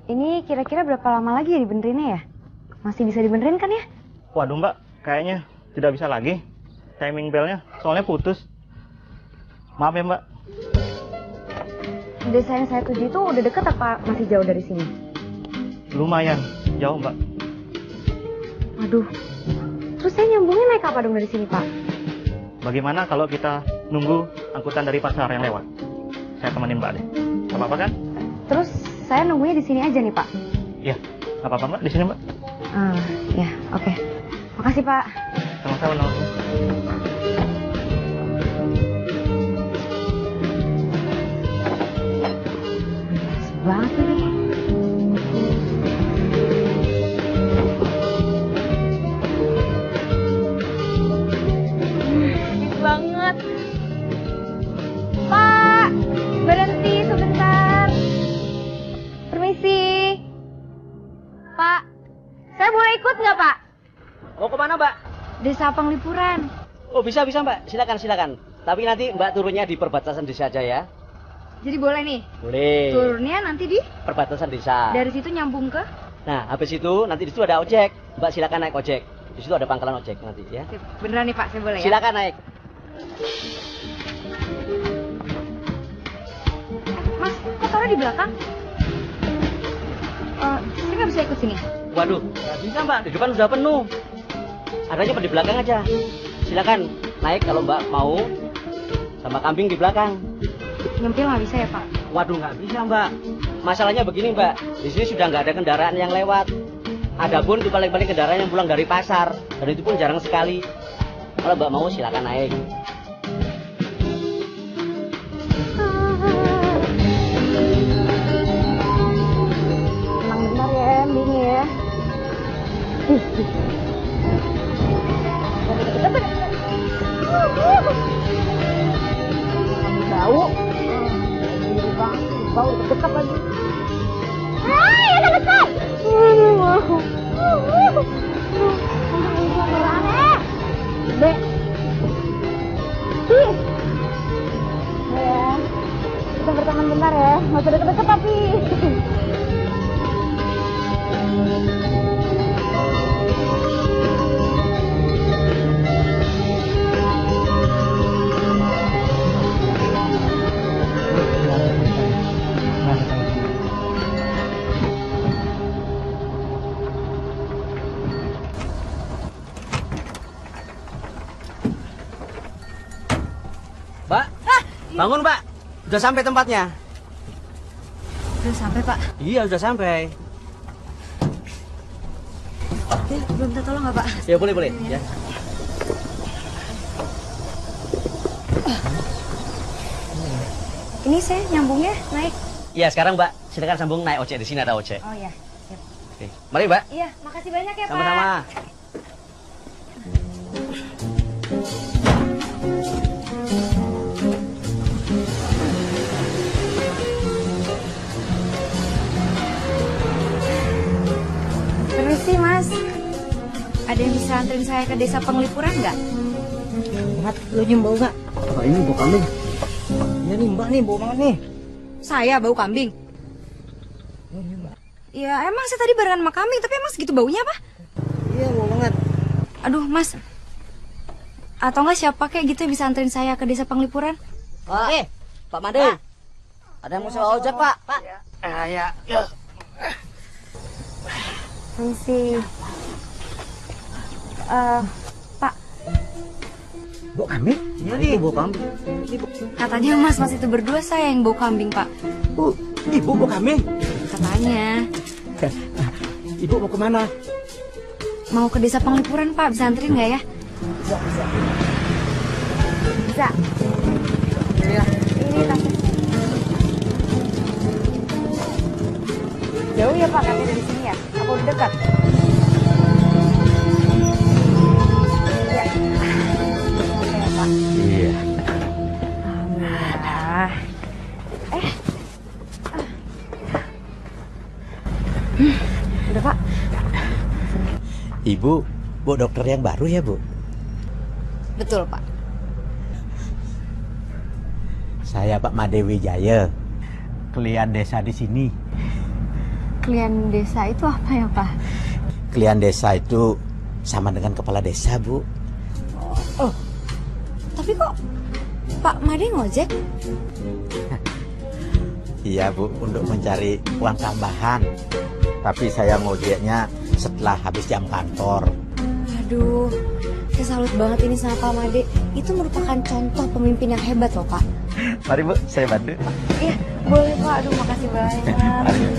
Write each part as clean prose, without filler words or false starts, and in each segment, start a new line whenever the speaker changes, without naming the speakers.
Ini kira-kira berapa lama lagi ya dibenerinnya ya? Masih bisa dibenerin kan ya?
Waduh mbak, kayaknya tidak bisa lagi. Timing belnya soalnya putus. Maaf ya mbak.
Desa yang saya tuju itu udah deket apa masih jauh dari sini?
Lumayan jauh mbak.
Aduh, terus saya nyambungnya naik apa dong dari sini Pak?
Bagaimana kalau kita nunggu angkutan dari pasar yang lewat? Saya temenin mbak deh. Gak apa-apa kan?
Terus saya nunggunya di sini aja nih Pak?
Iya, gak apa-apa mbak, di sini mbak.
Ya, oke. Makasih Pak.
Sama-sama.
Banget ini. Banget. Pak, berhenti sebentar. Permisi. Pak, saya boleh ikut nggak Pak?
Mau kemana mbak?
Desa Penglipuran.
Oh bisa mbak, silakan. Tapi nanti mbak turunnya di perbatasan desa aja ya.
Jadi boleh nih?
Boleh.
Turunnya nanti di?
Perbatasan desa.
Dari situ nyambung ke?
Nah, habis itu nanti di situ ada ojek. Mbak silakan naik ojek. Di situ ada pangkalan ojek nanti ya.
Beneran nih Pak, saya boleh ya?
Silakan naik.
Mas, kok taruh di belakang? Saya nggak bisa ikut sini.
Waduh, nggak bisa mbak. Di depan sudah penuh. Adanya di belakang aja. Silakan naik kalau mbak mau. Sama kambing di belakang.
Nyempil nggak bisa ya Pak?
Waduh, nggak bisa mbak. Masalahnya begini mbak. Di sini sudah nggak ada kendaraan yang lewat. Adapun itu paling-paling kendaraan yang pulang dari pasar. Dan itu pun jarang sekali. Kalau mbak mau silakan naik.
Tenang bentar ya, Mbini ya. Bau. Bau deket lagi. Hai, ada dekat. Dek. Ya. Kita bertahan bentar ya. Nggak usah deket-deket tapi.
Mbak, bangun mbak. Udah sampai tempatnya.
Udah sampai Pak.
Iya, udah sampai.
Belum minta tolong nggak Pak?
Ya boleh. Ya.
Ini saya nyambungnya naik.
Iya, sekarang mbak, silakan sambung naik ojek. Di sini ada ojek.
Oh ya. Siap.
Oke. Mari mbak.
Iya, makasih banyak ya Pak.
Sama-sama.
Permisi Mas. Ada yang bisa anterin saya ke desa Penglipuran nggak?
Mat, lu nyium bau nggak? Oh, ini bau kambing. Iya nih mbak nih, bau banget nih.
Saya bau kambing.
Oh, ini mbak.
Ya emang saya tadi barengan sama kambing, tapi emang segitu baunya apa?
Iya, bau banget.
Aduh Mas. Atau nggak siapa kayak gitu yang bisa anterin saya ke desa Penglipuran?
Pak, Pak Made. Ada yang mau sewa ojek, Pak? Pak.
Ya.
Permisi. Pak,
Bau kambing? Iya nih, bau kambing.
katanya Mas itu berdua saya yang bau kambing Pak.
Ibu bau kambing?
Katanya.
Ibu mau kemana?
Mau ke desa Penglipuran Pak, bisa anterin nggak ya? Bisa.
Iya.
Ini tasnya. Jauh ya Pak, katanya dari sini ya? Apa udah dekat? Ya. Oke ya Pak.
Iya.
Alhamdulillah. Udah Pak.
Ibu, Bu dokter yang baru ya, Bu?
Betul Pak.
Saya Pak Made Wijaya, klien desa di sini.
klien desa itu apa ya, Pak?
Klien desa itu sama dengan kepala desa, Bu.
Oh, tapi kok Pak Made ngojek?
Iya, Bu, untuk mencari uang tambahan. Tapi saya ngojeknya setelah habis jam kantor.
Aduh, saya salut banget ini sama Pak Made. Itu merupakan contoh pemimpin yang hebat loh, Pak.
Mari, Bu, saya bantu.
Iya, boleh Pak. Aduh, makasih banyak.
Mari, Bu.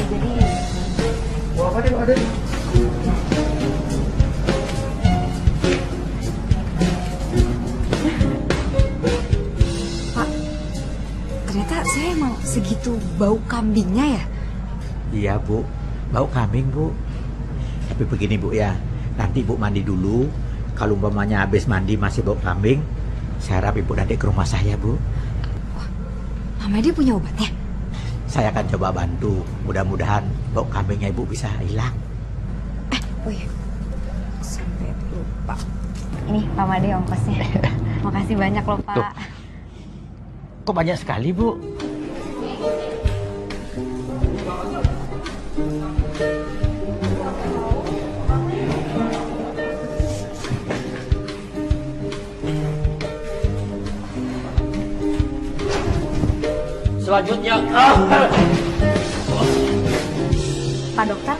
Jadi,
Apa deh, ada?
Pak, ternyata saya emang segitu bau kambingnya ya?
Iya, Bu. Bau kambing, Bu. Tapi begini, Bu, ya. Nanti Ibu mandi dulu. Kalau umpamanya habis mandi masih bau kambing, saya harap Ibu nanti ke rumah saya, Bu.
Pak Made punya obatnya?
Saya akan coba bantu. Mudah-mudahan bau kambingnya Ibu bisa hilang.
Oh iya, sampai lupa. Ini Pak Made ongkosnya. Makasih banyak loh, Pak.
Tuh. Kok banyak sekali, Bu?
Selanjutnya,
Pak Dokter,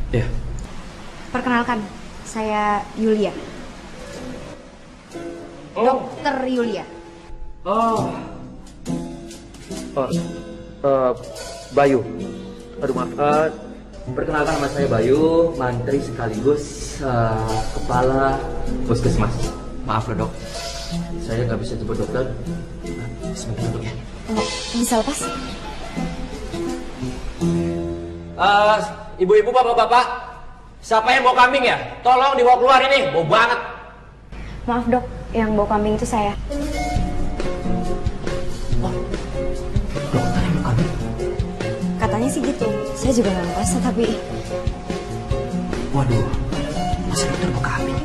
ya.
perkenalkan, saya Yulia. Dokter Yulia.
Oh. Bayu. Aduh maaf. Perkenalkan nama saya Bayu, mantri sekaligus kepala puskesmas. Maaf loh dok, saya nggak bisa jemput dokter. Sebentar dok ya.
Bisa lepas?
Ibu-ibu, bapak-bapak, siapa yang bawa kambing ya? Tolong dibawa keluar ini, bau banget.
Maaf dok, yang bau kambing itu saya.
Dokter yang bawa kambing?
Katanya sih gitu, saya juga nggak ngerasa tapi...
Waduh, masa dokter bawa kambing?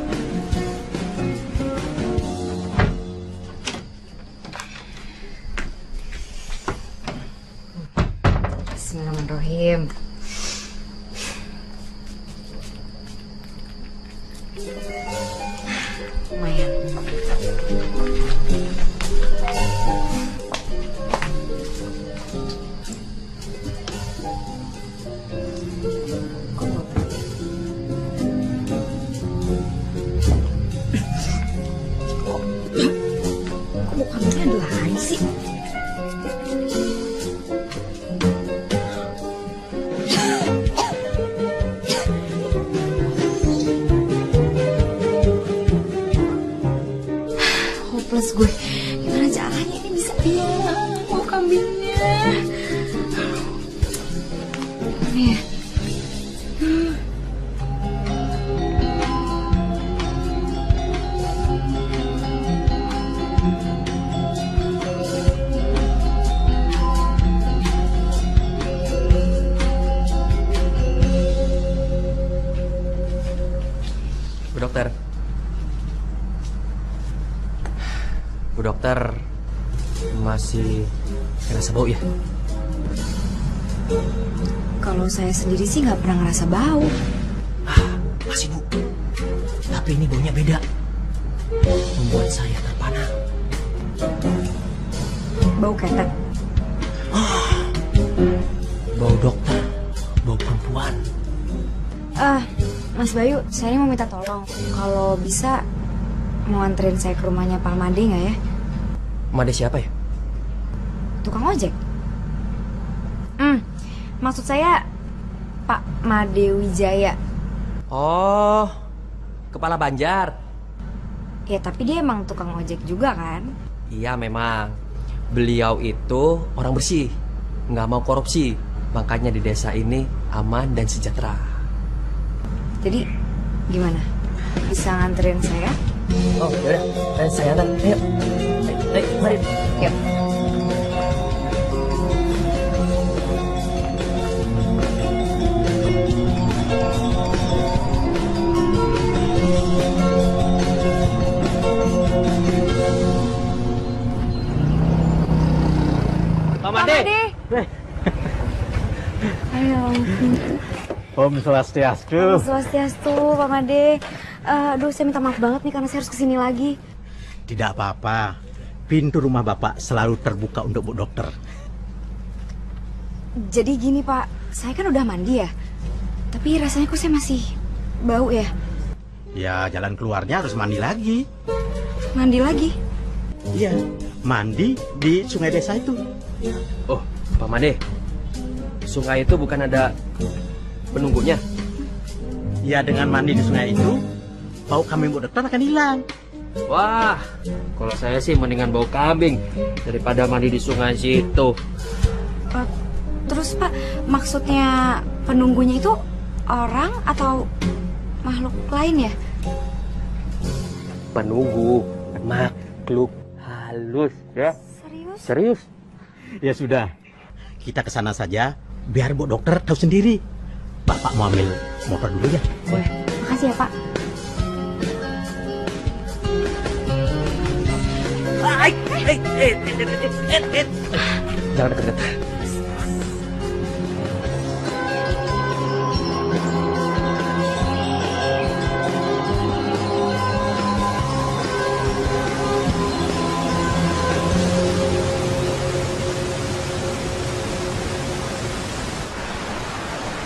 Bismillahirrahmanirrahim. Lumayan. Kok bukannya ada lagi sih? Hopeless gue. Gimana caranya ini bisa hilang bau kambingnya? Nih.
Bu dokter. Bu dokter masih ngerasa bau ya?
Kalau saya sendiri sih nggak pernah ngerasa bau.
Masih bu. Tapi ini baunya beda. Membuat saya terpana.
Bau ketek.
Bau dokter. Bau perempuan.
Mas Bayu, saya mau minta tolong. Kalau bisa, mau anterin saya ke rumahnya Pak Made nggak ya?
Made siapa ya?
Tukang ojek. Maksud saya Pak Made Wijaya.
Oh, kepala Banjar.
Ya tapi dia emang tukang ojek juga kan?
Iya memang. Beliau itu orang bersih, nggak mau korupsi. Makanya di desa ini aman dan sejahtera.
Jadi gimana? Bisa nganterin saya?
Oh, yaudah. Saya antar. Ayo. Ayo, mari.
Yuk. Ayo,
Om Swastiastu.
Swastiastu, Pak Made. Aduh, saya minta maaf banget nih karena saya harus kesini lagi.
Tidak apa-apa. Pintu rumah Bapak selalu terbuka untuk Bu Dokter.
Jadi gini Pak, saya kan udah mandi ya. Tapi rasanya kok saya masih bau ya.
Ya, jalan keluarnya harus mandi lagi.
Mandi lagi?
Iya, mandi di sungai desa itu.
Oh, Pak Made. Sungai itu bukan ada penunggunya?
Ya, dengan mandi di sungai itu, bau kambing Bu Dokter akan hilang.
Wah, kalau saya sih mendingan bau kambing daripada mandi di sungai situ.
Terus Pak, maksudnya penunggunya itu orang atau makhluk lain ya?
Penunggu, makhluk halus ya.
Serius?
Serius?
Ya sudah, kita ke sana saja biar Bu Dokter tahu sendiri. Bapak mau ambil motor dulu ya.
Boleh. Makasih ya Pak.
Jangan dekat-dekat.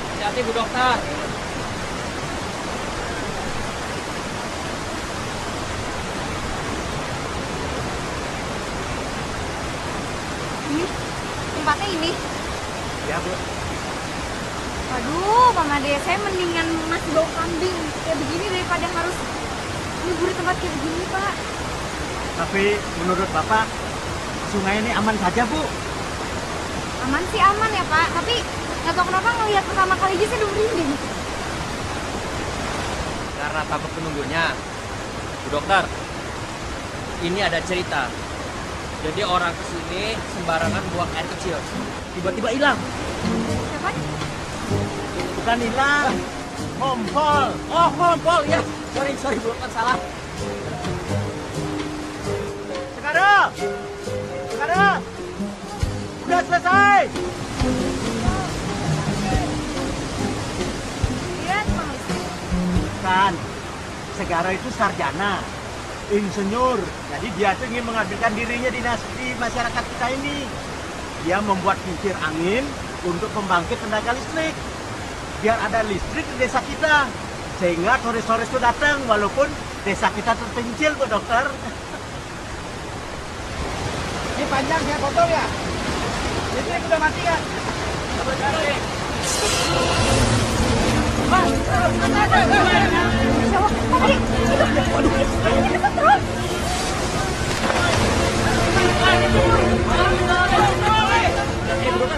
Hati-hati Bu Dokter.
Ini tempatnya ini.
Ya, Bu.
Waduh, Pak Made, saya mendingan masih bau kambing kayak begini daripada harus libur di tempat kayak begini, Pak.
Tapi menurut Bapak, sungai ini aman saja, Bu?
Aman sih aman ya, Pak. Tapi nggak tahu kenapa ngelihat pertama kali aja saya udah merinding.
Karena takut penunggunya. Bu Dokter, ini ada cerita. Jadi orang kesini sembarangan buang air kecil. Tiba-tiba hilang.
Siapa?
Bukan hilang, ngompol.
Oh, ngompol ya. Sorry Bu Dokter, salah.
Sekarang, udah selesai.
Iya, Bang.
Kan, Segara itu sarjana, insinyur. Jadi dia tuh ingin mengabdikan dirinya di masyarakat kita ini. Dia membuat kincir angin untuk pembangkit tenaga listrik. Biar ada listrik di desa kita. Sehingga turis-turis itu datang walaupun desa kita terpencil, Bu Dokter. Ini panjang saya potong ya. Listrik udah mati ya.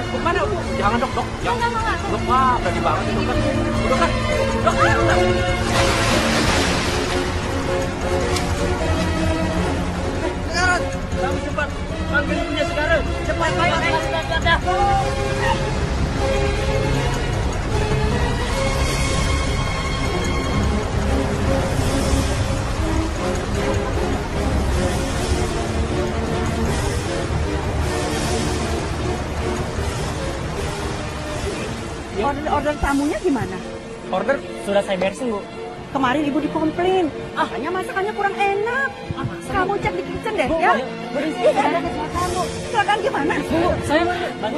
Kemana Bu? Jangan dok. Jangan. Dok, wah, berani banget itu kan. Dok. Sekarang, kamu cepat. Panggil punya sekarang. Cepat, cepat.
Order tamunya gimana?
Order sudah saya beresin, Bu.
Kemarin ibu dikomplain, katanya masakannya kurang enak. Kamu cek di kitchen deh, ya? Iya, ada kecelakaan, Bu. Kecelakaan gimana?
Bu, saya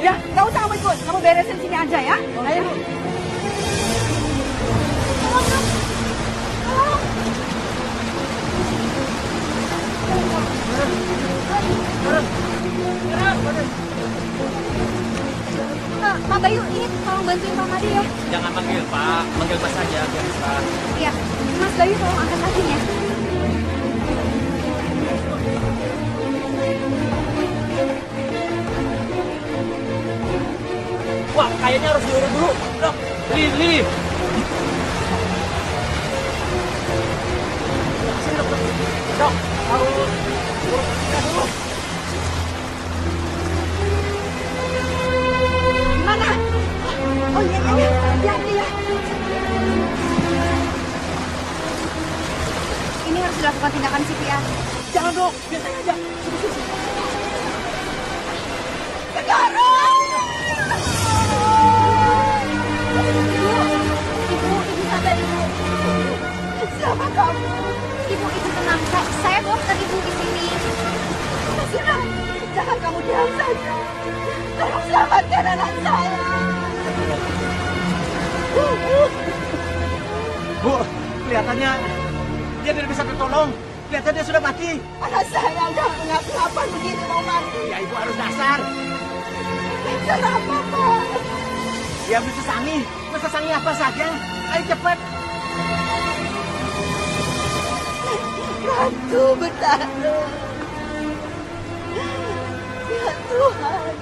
Ya, nggak usah kamu ikut. Kamu beresin sini aja ya. Ayo, Bu.
Pak Bayu, ini tolong bantuin Pak Made ya.
Jangan manggil Pak, manggil Mas saja biar bisa.
Iya, Mas Bayu tolong angkat kakinya.
Wah, kayaknya harus diurut dulu. Dok, Lili. Dok, harus urut dulu.
Gimana? Oh iya, hati-hati ya. Ini harus dilakukan tindakan CPR.
Jangan dong, biar saya aja. Sekarang! Siapa kamu?
Ibu tenang. Saya dokter Ibu di sini.
Sudah, jangan kamu diam saja. Tolong selamatkan anak saya.
Bu, kelihatannya dia tidak bisa tertolong. Kelihatannya dia sudah mati.
Anak saya nggak ngapa-ngapain begini mau mati.
Ya ibu harus dasar.
Cara apa, Pak?
Dia ambil sesangi. Sesangi apa saja. Ayo cepat.
Ratu Betara. Ya Tuhan,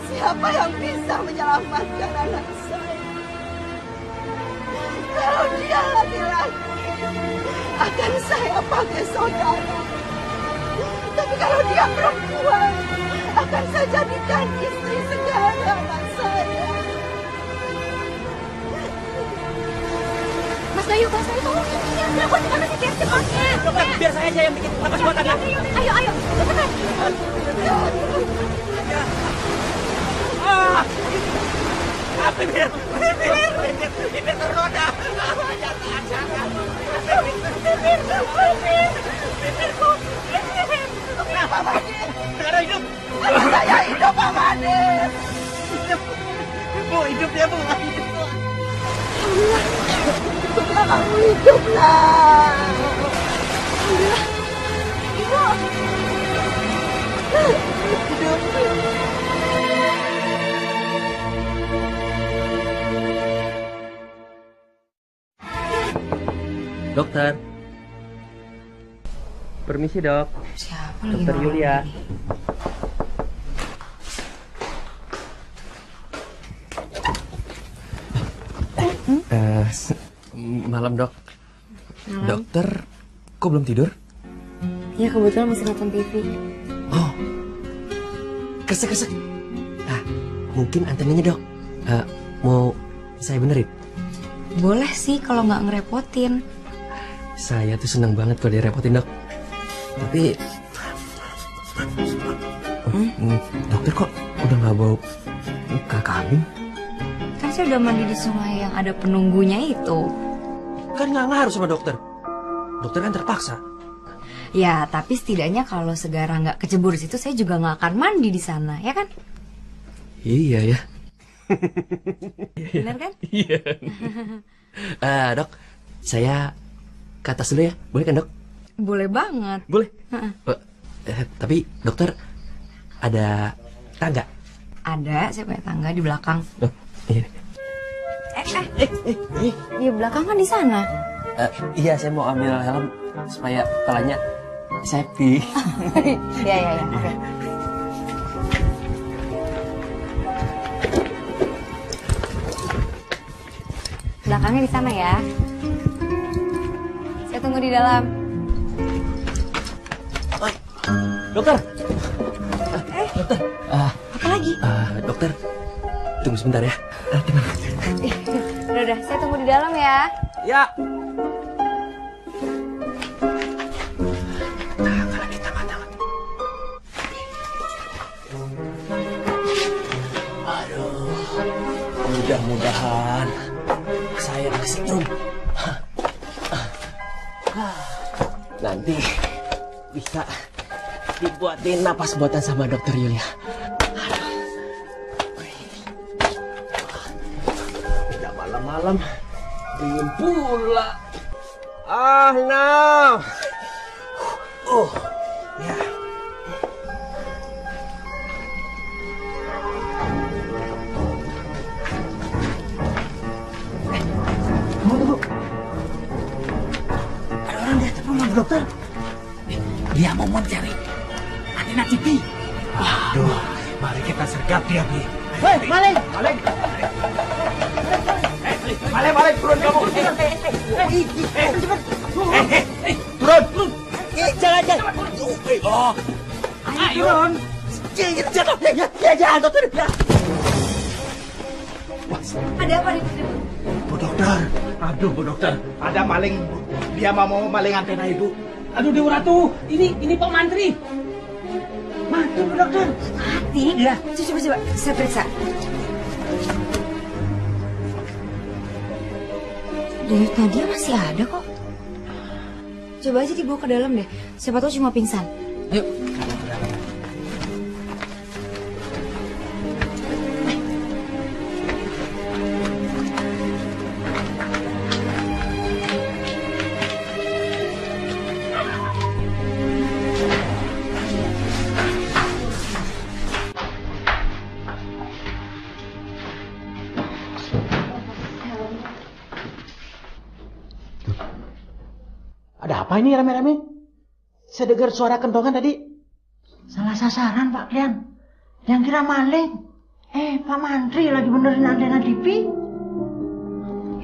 siapa yang bisa menyelamatkan anak saya? Kalau dia laki-laki, akan saya pakai saudara. Tapi kalau dia perempuan, akan saya jadikan istri segala anak saya.
Mas Bayu, tolong ini ya. Berapa gimana sih cepatnya?
Dokter, biar saya aja yang bikin nafas buatan ya.
Ayo, cepetan.
Bibir ternoda. Kenapa, Made? Sekarang hidup.
Saya hidup, Pak Made.
Bu, hidup dia, Bu. Hidup, Bu.
Kamu hiduplah.
Ibu.
Dokter. Permisi, Dok.
Siapa lagi?
Dokter Yulia. Malam, Dok.
Malam.
Dokter, kok belum tidur?
Ya kebetulan masih nonton TV.
Oh, kesek-kesek. Mungkin antenanya, Dok. Mau saya benerin?
Boleh sih kalau nggak ngerepotin.
Saya tuh seneng banget kalau direpotin, Dok. Tapi dokter kok udah nggak bau muka kambing?
Kan saya udah mandi di sungai yang ada penunggunya itu.
Kan nggak ngaruh sama dokter. Dokter kan terpaksa.
Ya, tapi setidaknya kalau Segara nggak kecebur di situ, saya juga nggak akan mandi di sana, ya kan?
Iya ya.
Benar kan?
Iya. Dok, saya ke atas dulu ya, boleh kan, Dok?
Boleh banget.
Boleh. Tapi dokter ada tangga?
Ada, saya punya tangga di belakang.
Oh, iya.
Di belakang kan di sana.
Iya, saya mau ambil helm supaya kepalanya safety.
Iya, oke. Belakangnya di sana ya. Saya tunggu di dalam.
Dokter.
Dokter. Apa lagi?
Dokter, tunggu sebentar ya. Tenang.
Udah, saya tunggu di dalam ya.
Ya. Mudah-mudahan saya kesetrum. Nanti bisa dibuatin napas buatan sama dokter Yulia. Udah malam-malam, dingin pula. Nah. Ya.
Dokter, dia mau mencari antena TV. Waduh, mari kita sergap dia, Bi. Hei, Maling! Maling, turun kamu. Turun. Jangan. Oh. Ayo, turun. Jangan, dokter.
Ada apa nih?
Bu dokter, aduh Bu dokter, ada maling. Dia mau maling antena ibu.
Aduh Dewa Ratu, ini Pak Mantri.
Mati Bu dokter.
Mati?
Iya.
Coba, saya periksa. Denyut Nadia masih ada kok. Coba aja dibawa ke dalam deh. Siapa tahu cuma pingsan.
Ayo.
Ada apa ini rame-rame? Saya dengar suara kentongan tadi.
Salah sasaran Pak Klian. Yang kira maling. Pak Mantri lagi benerin antena TV.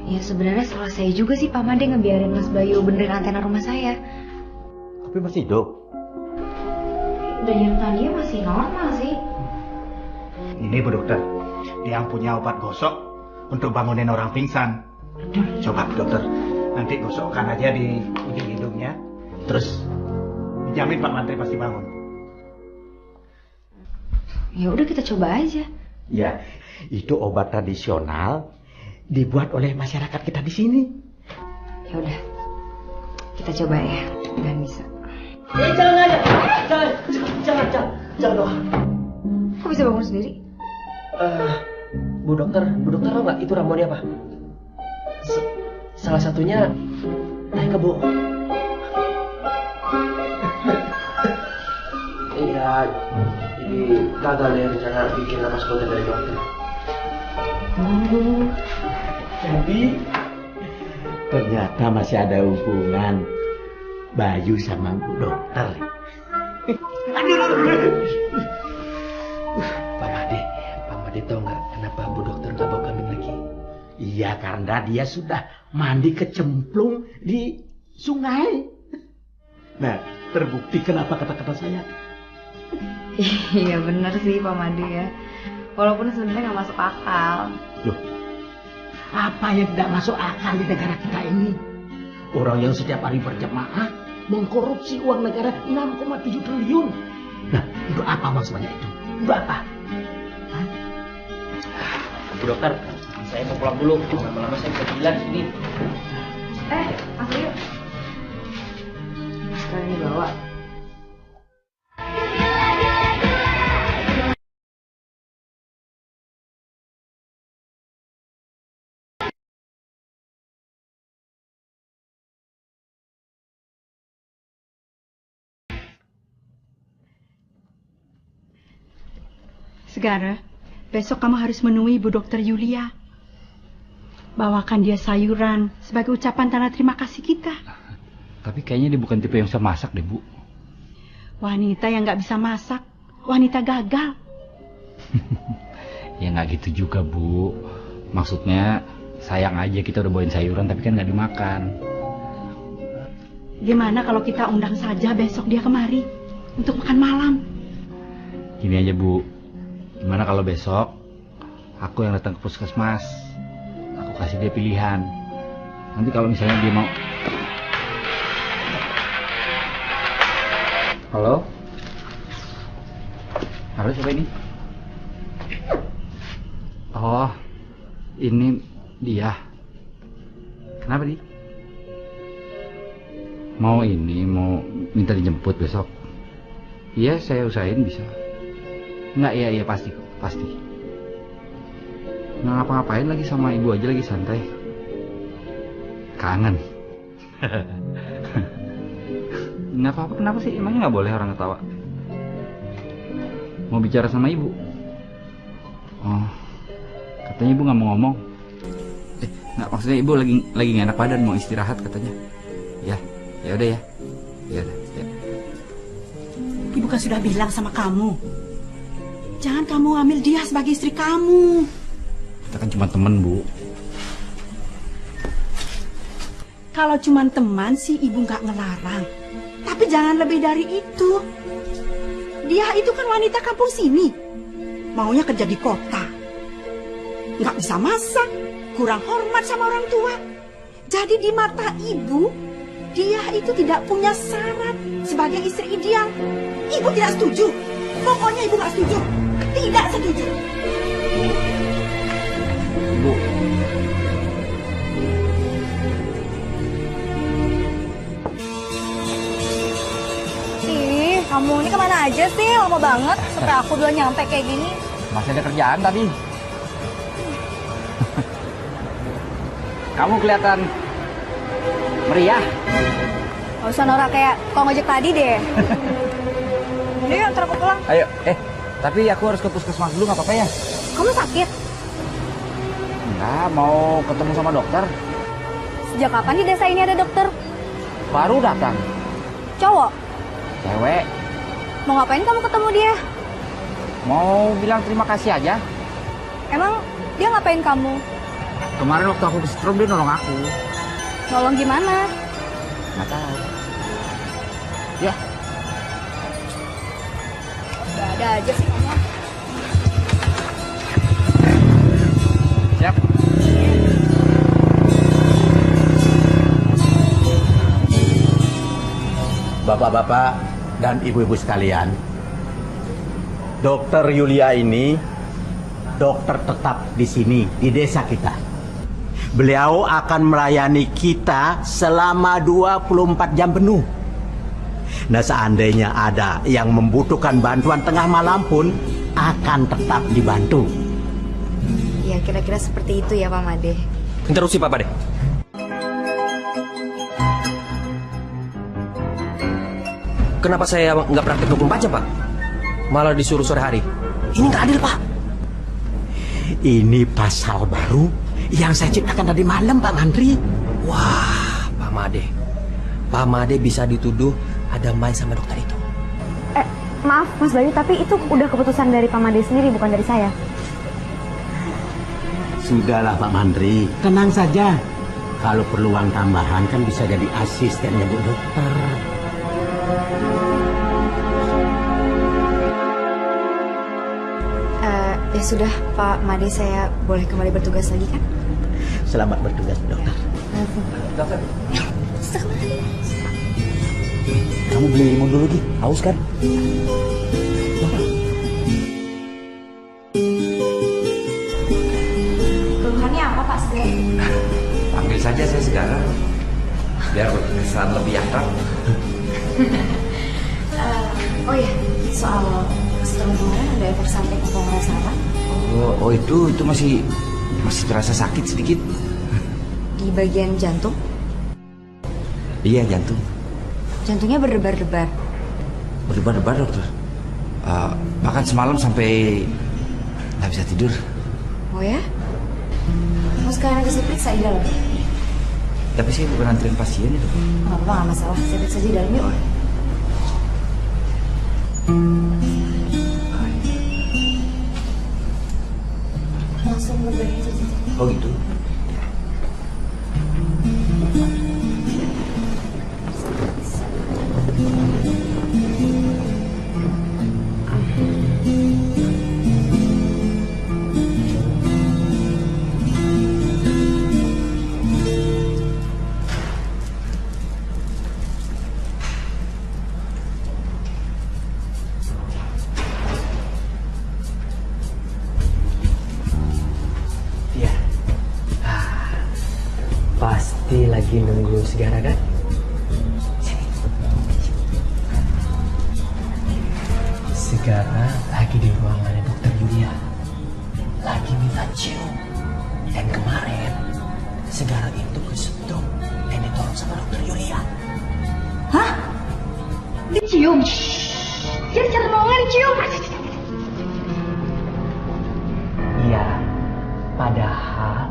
Ya sebenarnya salah saya juga sih Pak Made ngebiarin Mas Bayu benerin antena rumah saya.
Tapi masih hidup.
Denyut Nadia masih normal sih.
Ini Bu Dokter, dia yang punya obat gosok untuk bangunin orang pingsan. Coba Bu Dokter, nanti gosokkan aja di ujung hidungnya. Terus dijamin Pak Mantri pasti bangun.
Ya udah kita coba aja.
Ya, itu obat tradisional dibuat oleh masyarakat kita di sini.
Ya udah. Kita coba ya. Dan bisa.
Jangan aja. Jangan dong.
Kok bisa bangun sendiri?
Bu dokter tahu nggak itu ramuannya apa? Salah satunya naik ke Bu. Iya, ini gagal ya rencana bikin napas konten dari dokter.
Jadi ternyata masih ada hubungan Bayu sama Bu Dokter.
Pak Made tahu nggak kenapa Bu dokter nggak bawa kami lagi?
Iya, karena dia sudah mandi kecemplung di sungai. Nah, terbukti kenapa kata-kata saya.
Iya bener sih Pak Made ya. Walaupun sebenarnya nggak masuk akal.
Loh, apa yang tidak masuk akal di negara kita ini? Orang yang setiap hari berjamaah mengkorupsi uang negara 6,7 triliun. Nah, untuk apa maksudnya itu? Untuk apa?
Bu dokter, saya mau pulang dulu. Lama-lama saya bisa gila di sini.
Mas Bayu. Sekarang dibawa.
Segara, besok kamu harus menemui Bu Dokter Yulia. Bawakan dia sayuran sebagai ucapan tanda terima kasih kita.
Tapi kayaknya dia bukan tipe yang bisa masak deh, Bu.
Wanita yang nggak bisa masak, wanita gagal.
Ya nggak gitu juga, Bu. Maksudnya sayang aja kita udah bawain sayuran tapi kan nggak dimakan.
Gimana kalau kita undang saja besok dia kemari untuk makan malam?
Gini aja, Bu. Gimana kalau besok aku yang datang ke puskesmas, aku kasih dia pilihan. Nanti kalau misalnya dia mau. Halo? Halo, siapa ini? Oh, ini dia. Kenapa, Di? Mau minta dijemput besok? Iya, saya usahain bisa. Enggak, iya pasti. Nggak ngapa-ngapain lagi sama ibu aja, lagi santai. Kangen. Nggak apa-apa, kenapa sih? Emangnya nggak boleh orang ketawa? Mau bicara sama ibu? Oh, katanya ibu nggak mau ngomong. Nggak, maksudnya ibu lagi nggak enak badan, mau istirahat katanya. Ya udah ya. Ya udah. Ya.
Ibu kan sudah bilang sama kamu, jangan kamu ambil dia sebagai istri kamu.
Kita kan cuma temen, Bu.
Kalau cuma teman sih ibu nggak ngelarang. Tapi jangan lebih dari itu. Dia itu kan wanita kampung sini. Maunya kerja di kota. Nggak bisa masak, kurang hormat sama orang tua. Jadi di mata ibu, dia itu tidak punya syarat sebagai istri ideal. Ibu tidak setuju. Pokoknya ibu nggak setuju. Tidak setuju.
Bu.
Kamu ini kemana aja sih? Lama banget sampai aku belum nyampe kayak gini.
Masih ada kerjaan tadi. Kamu kelihatan meriah.
Gak usah norak kayak kau ngojek tadi deh. Udah yuk, ntar aku pulang.
Ayo, tapi aku harus ke puskesmas dulu, nggak apa-apa ya?
Kamu sakit?
Enggak, mau ketemu sama dokter.
Sejak kapan di desa ini ada dokter?
Baru datang.
Cowok?
Cewek.
Mau ngapain kamu ketemu dia?
Mau bilang terima kasih aja.
Emang dia ngapain kamu?
Kemarin waktu aku kesetrum dia nolong aku.
Nolong gimana?
Nggak tahu. Ya.
Gak ada aja sih kamu.
Siap.
Bapak-bapak dan ibu-ibu sekalian, Dokter Yulia ini dokter tetap di sini, di desa kita. Beliau akan melayani kita selama 24 jam penuh. Nah, seandainya ada yang membutuhkan bantuan tengah malam pun akan tetap dibantu.
Ya kira-kira seperti itu ya Pak Made.
Interupsi Pak Made. Kenapa saya nggak praktek 24 jam Pak? Malah disuruh sore hari. Ini nggak adil Pak.
Ini pasal baru yang saya ciptakan tadi malam Pak Mandri.
Wah, Pak Made. Pak Made bisa dituduh ada main sama dokter itu.
Maaf Mas Bayu, tapi itu udah keputusan dari Pak Made sendiri, bukan dari saya.
Sudahlah Pak Mandri, tenang saja. Kalau perlu uang tambahan kan bisa jadi asistennya Bu Dokter.
Ya sudah Pak Made, saya boleh kembali bertugas lagi kan?
Selamat bertugas Dokter.
Dokter.
Kamu beli limun dulu, Gi. Haus kan?
Keluhannya apa Pak Segara?
Panggil saja saya Segara. Biar kesan lebih akrab.
Oh iya, soal setelah kemarin ada efek samping atau ngerasa apa?
Oh itu masih terasa sakit sedikit.
Di bagian jantung?
Iya, jantung.
Jantungnya berdebar-debar.
Berdebar-debar, dokter. Bahkan semalam sampai nggak bisa tidur.
Oh ya? Mau sekalian aja saya periksa di dalam?
Tapi saya bukan anterin pasien itu.
Nggak apa-apa, nggak masalah. Saya periksa aja di dalam yuk. Langsung berbahaya aja.
Oh gitu.
Pasti lagi nunggu Segara kan? Segara lagi di ruangannya Dokter Yulia. Lagi minta cium. Dan kemarin Segara itu kesetrum dan ditolong sama Dokter Yulia.
Hah? Dicium? Jadi cara nolongnya dicium?
Iya, padahal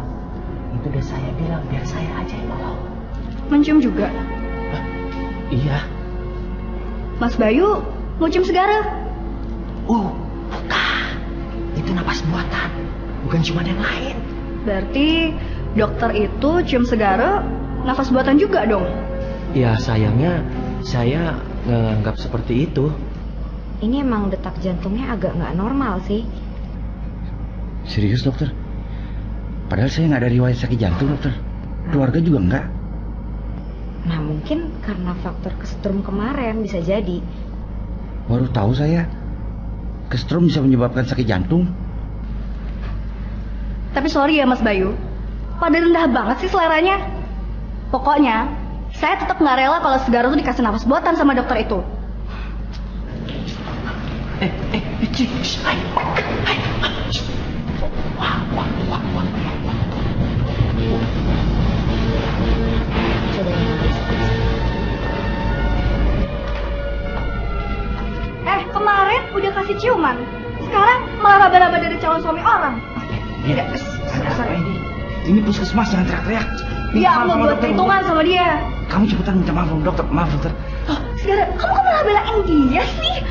itu udah saya bilang biar saya aja yang nolong.
Mencium juga?
Hah? Iya.
Mas Bayu mau cium Segara?
Bukan. Itu napas buatan, bukan cuma yang lain.
Berarti dokter itu cium Segara nafas buatan juga dong?
Ya sayangnya saya nganggap seperti itu.
Ini emang detak jantungnya agak nggak normal sih.
Serius, dokter? Padahal saya nggak ada riwayat sakit jantung, dokter. Keluarga juga nggak.
Nah mungkin karena faktor kesetrum kemarin bisa jadi.
Baru tahu saya. Kesetrum bisa menyebabkan sakit jantung.
Tapi sorry ya Mas Bayu, pada rendah banget sih seleranya. Pokoknya saya tetap nggak rela kalau Segara tuh dikasih nafas buatan sama dokter itu. Kemarin udah kasih ciuman, sekarang malah raba-raba dari calon suami orang.
Iya. Ini puskesmas, jangan teriak-teriak.
Dia mau buat perhitungan sama dia.
Kamu cepetan minta maaf dokter. Maaf dokter.
Segera, kamu kok malah belain dia sih?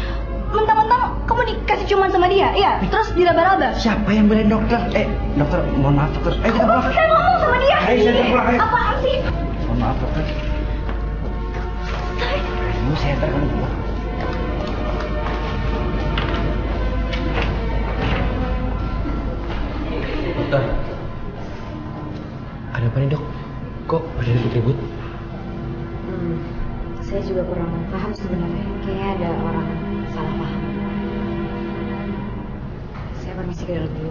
Mentang-mentang kamu dikasih ciuman sama dia, iya? Terus diraba-raba.
Siapa yang belain dokter? Dokter, mohon maaf dokter. Kita pulang.
Kamu bisa ngomong sama dia.
Ayo kita pulang. Ayo.
Apaan sih?
Mohon maaf dokter. Kamu saya antar kamu pulang.
Dokter, ada apa nih dok? Kok pada ribut-ribut?
Saya juga kurang paham sebenarnya. Kayaknya ada orang salah paham. Saya permisi ke dalam dulu.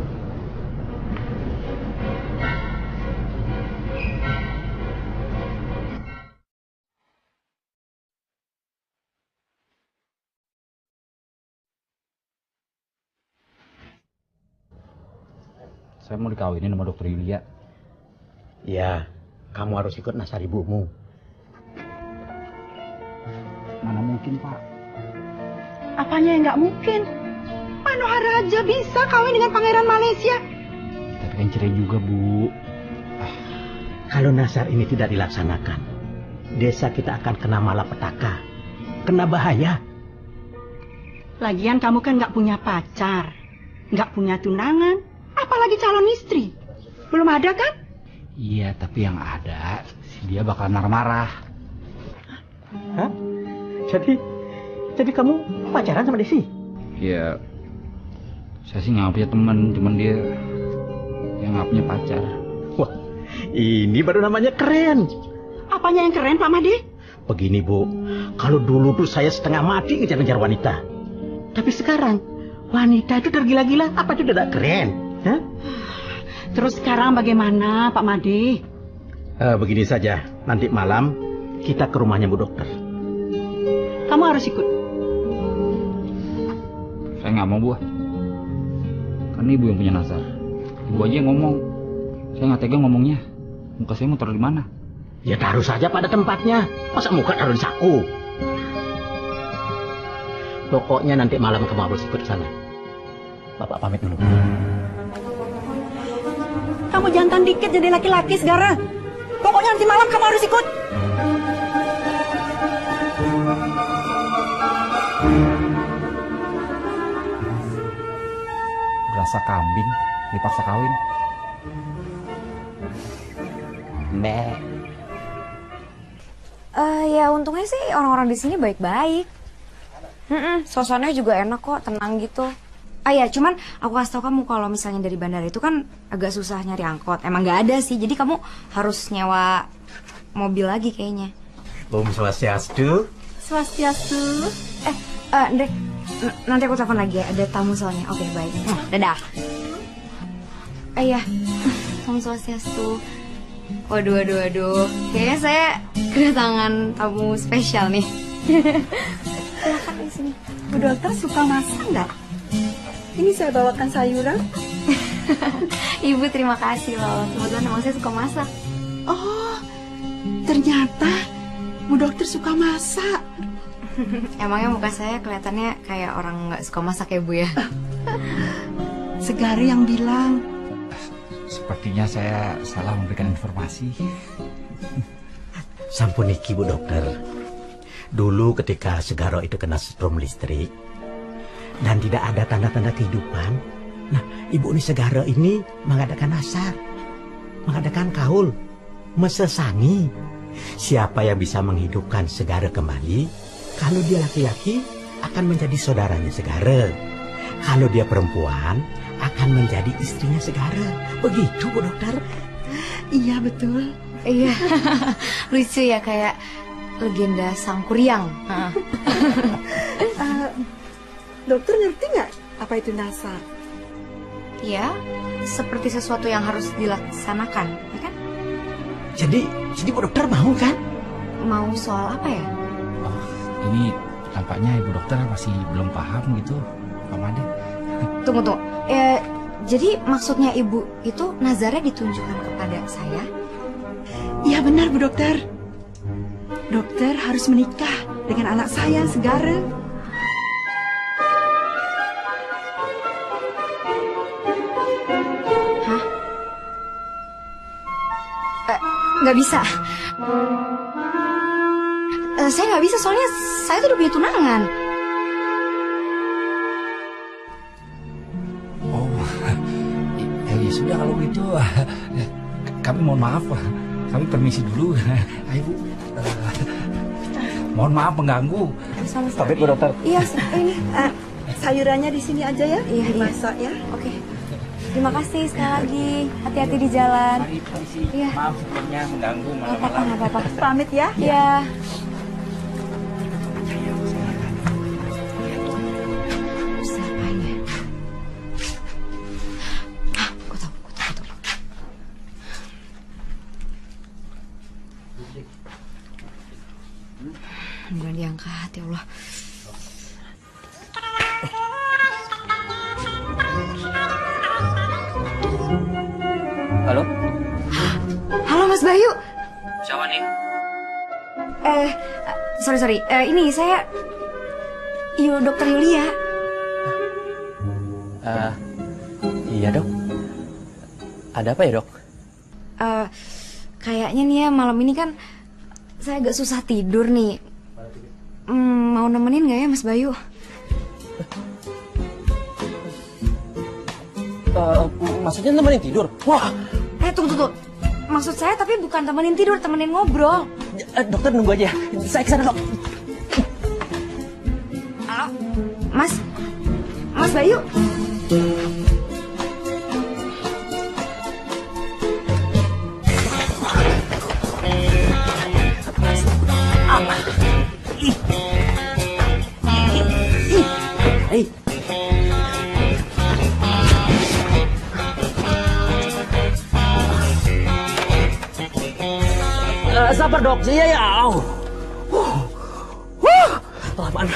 Saya mau dikawinin sama dokter Yulia.
Ya, kamu harus ikut nasar ibumu.
Mana mungkin, Pak?
Apanya yang nggak mungkin? Manohara aja bisa kawin dengan pangeran Malaysia.
Tapi kan cerai juga, Bu.
Kalau nasar ini tidak dilaksanakan, desa kita akan kena malapetaka, kena bahaya.
Lagian kamu kan nggak punya pacar, nggak punya tunangan, apalagi calon istri. Belum ada kan?
Iya, tapi yang ada dia bakal marah-marah.
Hah? Jadi kamu pacaran sama Desi?
Ya, saya sih nggak punya teman, cuman dia yang nggak punya pacar.
Wah, ini baru namanya keren.
Apanya yang keren, Pak Made?
Begini, Bu, kalau dulu tuh saya setengah mati ngejar-ngejar wanita. Tapi sekarang, wanita itu tergila-gila, apa itu tidak keren? Hah?
Terus sekarang bagaimana, Pak Made?
Begini saja, nanti malam kita ke rumahnya Bu Dokter.
Kamu harus ikut.
Saya nggak mau, Bu. Kan ibu yang punya nasar. Ibu aja yang ngomong. Saya nggak tega ngomongnya. Muka saya mau taruh di mana?
Ya taruh saja pada tempatnya. Masa muka taruh di saku? Pokoknya nanti malam kamu harus ikut ke sana. Bapak pamit dulu.
Kamu jantan dikit jadi laki-laki segala. Pokoknya nanti malam kamu harus ikut.
Berasa kambing dipaksa kawin.
Mbak.
Ya untungnya sih orang-orang di sini baik-baik. Suasananya juga enak kok, tenang gitu. Ya cuman aku kasih tau kamu kalau misalnya dari bandara itu kan agak susah nyari angkot. Emang nggak ada sih, jadi kamu harus nyewa mobil lagi kayaknya.
Om Swastiastu.
Swastiastu.
Ndre, nanti aku telepon lagi ya, ada tamu soalnya. Oke, baik. Dadah. Iya, Om Swastiastu. Waduh. Kayaknya saya kedatangan tamu spesial nih. Silakan di sini.
Bu Dokter suka masak nggak? Ini saya bawakan sayuran.
Ibu terima kasih loh. Kebetulan emang saya suka masak.
Oh, ternyata Bu Dokter suka masak.
Emangnya muka saya kelihatannya kayak orang nggak suka masak ya, Bu ya?
Segari yang bilang.
Sepertinya saya salah memberikan informasi.
Sampuniki Bu Dokter. Dulu ketika Segaro itu kena setrum listrik dan tidak ada tanda-tanda kehidupan, nah Ibu ini Segaro ini mengadakan nasar, mengadakan kaul, mesesangi. Siapa yang bisa menghidupkan Segara kembali? Kalau dia laki-laki akan menjadi saudaranya Segara. Kalau dia perempuan akan menjadi istrinya Segara. Begitu Bu Dokter?
Iya betul.
Iya, lucu ya kayak legenda Sangkuriang.
Dokter ngerti nggak apa itu nasar?
Ya, seperti sesuatu yang harus dilaksanakan, ya kan?
Jadi Bu Dokter mau kan?
Mau soal apa ya?
Ini tampaknya Ibu Dokter masih belum paham gitu. Pak Made.
Tunggu. Jadi maksudnya ibu itu nazarnya ditunjukkan kepada saya?
Iya benar Bu Dokter. Dokter harus menikah dengan anak saya Segara.
Hah? Nggak bisa. Saya nggak bisa soalnya saya tuh udah punya tunangan.
Oh, ya sudah kalau gitu. Kami mohon maaf. Kami permisi dulu. Ayo Bu. Mohon maaf mengganggu.
Tapi
Bu Dokter.
Iya, ini sayurannya di sini aja ya.
Iya,
dimasak ya.
Oke. Terima kasih sekali lagi. Hati-hati di jalan. Iya.
Maaf sebelumnya mengganggu
malam-malam. Nggak apa-apa.
Pamit ya.
Iya. Belum diangkat, ya Allah.
Halo?
Halo Mas Bayu.
Siapa nih?
Sorry. Ini saya Dokter Yulia.
Iya dok. Ada apa ya dok?
Kayaknya nih ya malam ini kan saya agak susah tidur nih. Mau nemenin nggak ya Mas Bayu?
Maksudnya temenin tidur? Wah.
Tunggu. Maksud saya tapi bukan temenin tidur, temenin ngobrol.
Dokter nunggu aja. Saya kesana dok.
Halo, Mas Bayu.
Hey. Sabar dok, iya ya. Kelamaan.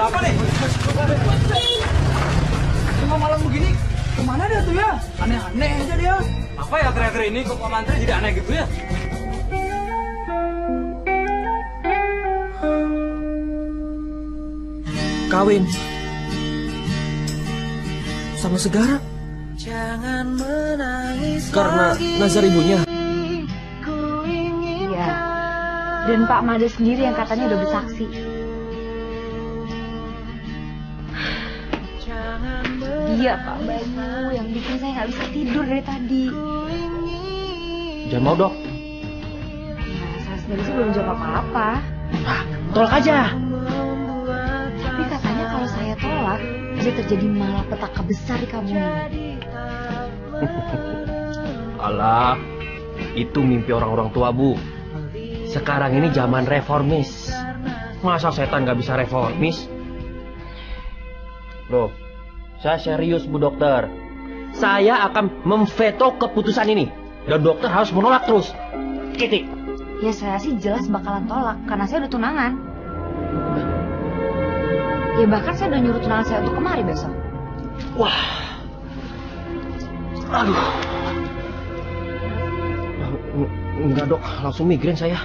Apa nih? Tengah malam begini, kemana dia tuh ya? Aneh-aneh aja dia. Apa ya akhir-akhir ini kok Pak Mantri jadi aneh gitu ya?
Kawin sama Segara karena nazar ibunya.
Iya. Dan Pak Made sendiri yang katanya udah bersaksi. Dia Pak Bayu yang bikin saya nggak bisa tidur dari tadi.
Jangan mau dok.
Nah, saya sendiri sih belum jawab apa-apa.
Tolak aja.
Tapi katanya kalau saya tolak, bisa terjadi malapetaka besar di kampung ini.
Alah, itu mimpi orang-orang tua Bu. Sekarang ini zaman reformis. Masa setan nggak bisa reformis? Loh, saya serius Bu Dokter. Saya akan memveto keputusan ini. Dan dokter harus menolak terus. Titik.
Ya saya sih jelas bakalan tolak, karena saya udah tunangan. Ya bahkan saya udah nyuruh tunangan saya untuk kemari besok.
Wah. Aduh. Enggak dok, langsung migrain saya.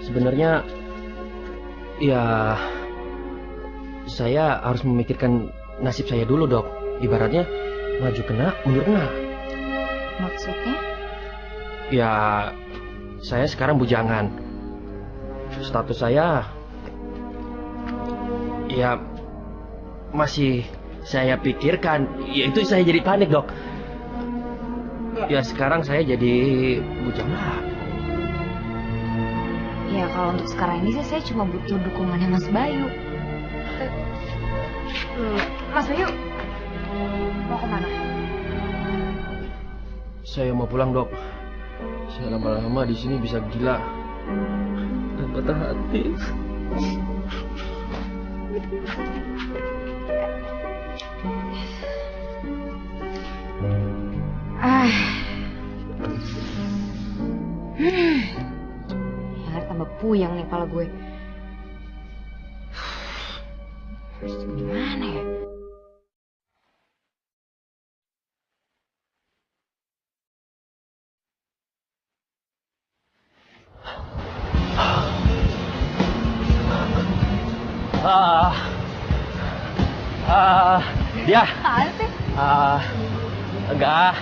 Sebenarnya ya saya harus memikirkan nasib saya dulu dok. Ibaratnya maju kena, mundur kena.
Maksudnya?
Ya saya sekarang bujangan. Status saya ya masih saya pikirkan. Ya itu saya jadi panik dok. Ya sekarang saya jadi bujangan.
Ya kalau untuk sekarang ini saya cuma butuh dukungannya Mas Bayu. Mas Bayu mau kemana?
Saya mau pulang dok. Saya lama-lama di sini bisa gila dan patah hati.
Yang tambah tambah puyeng nih kepala gue. Harus gimana ya?
Dia.
Apaan sih?
Enggak.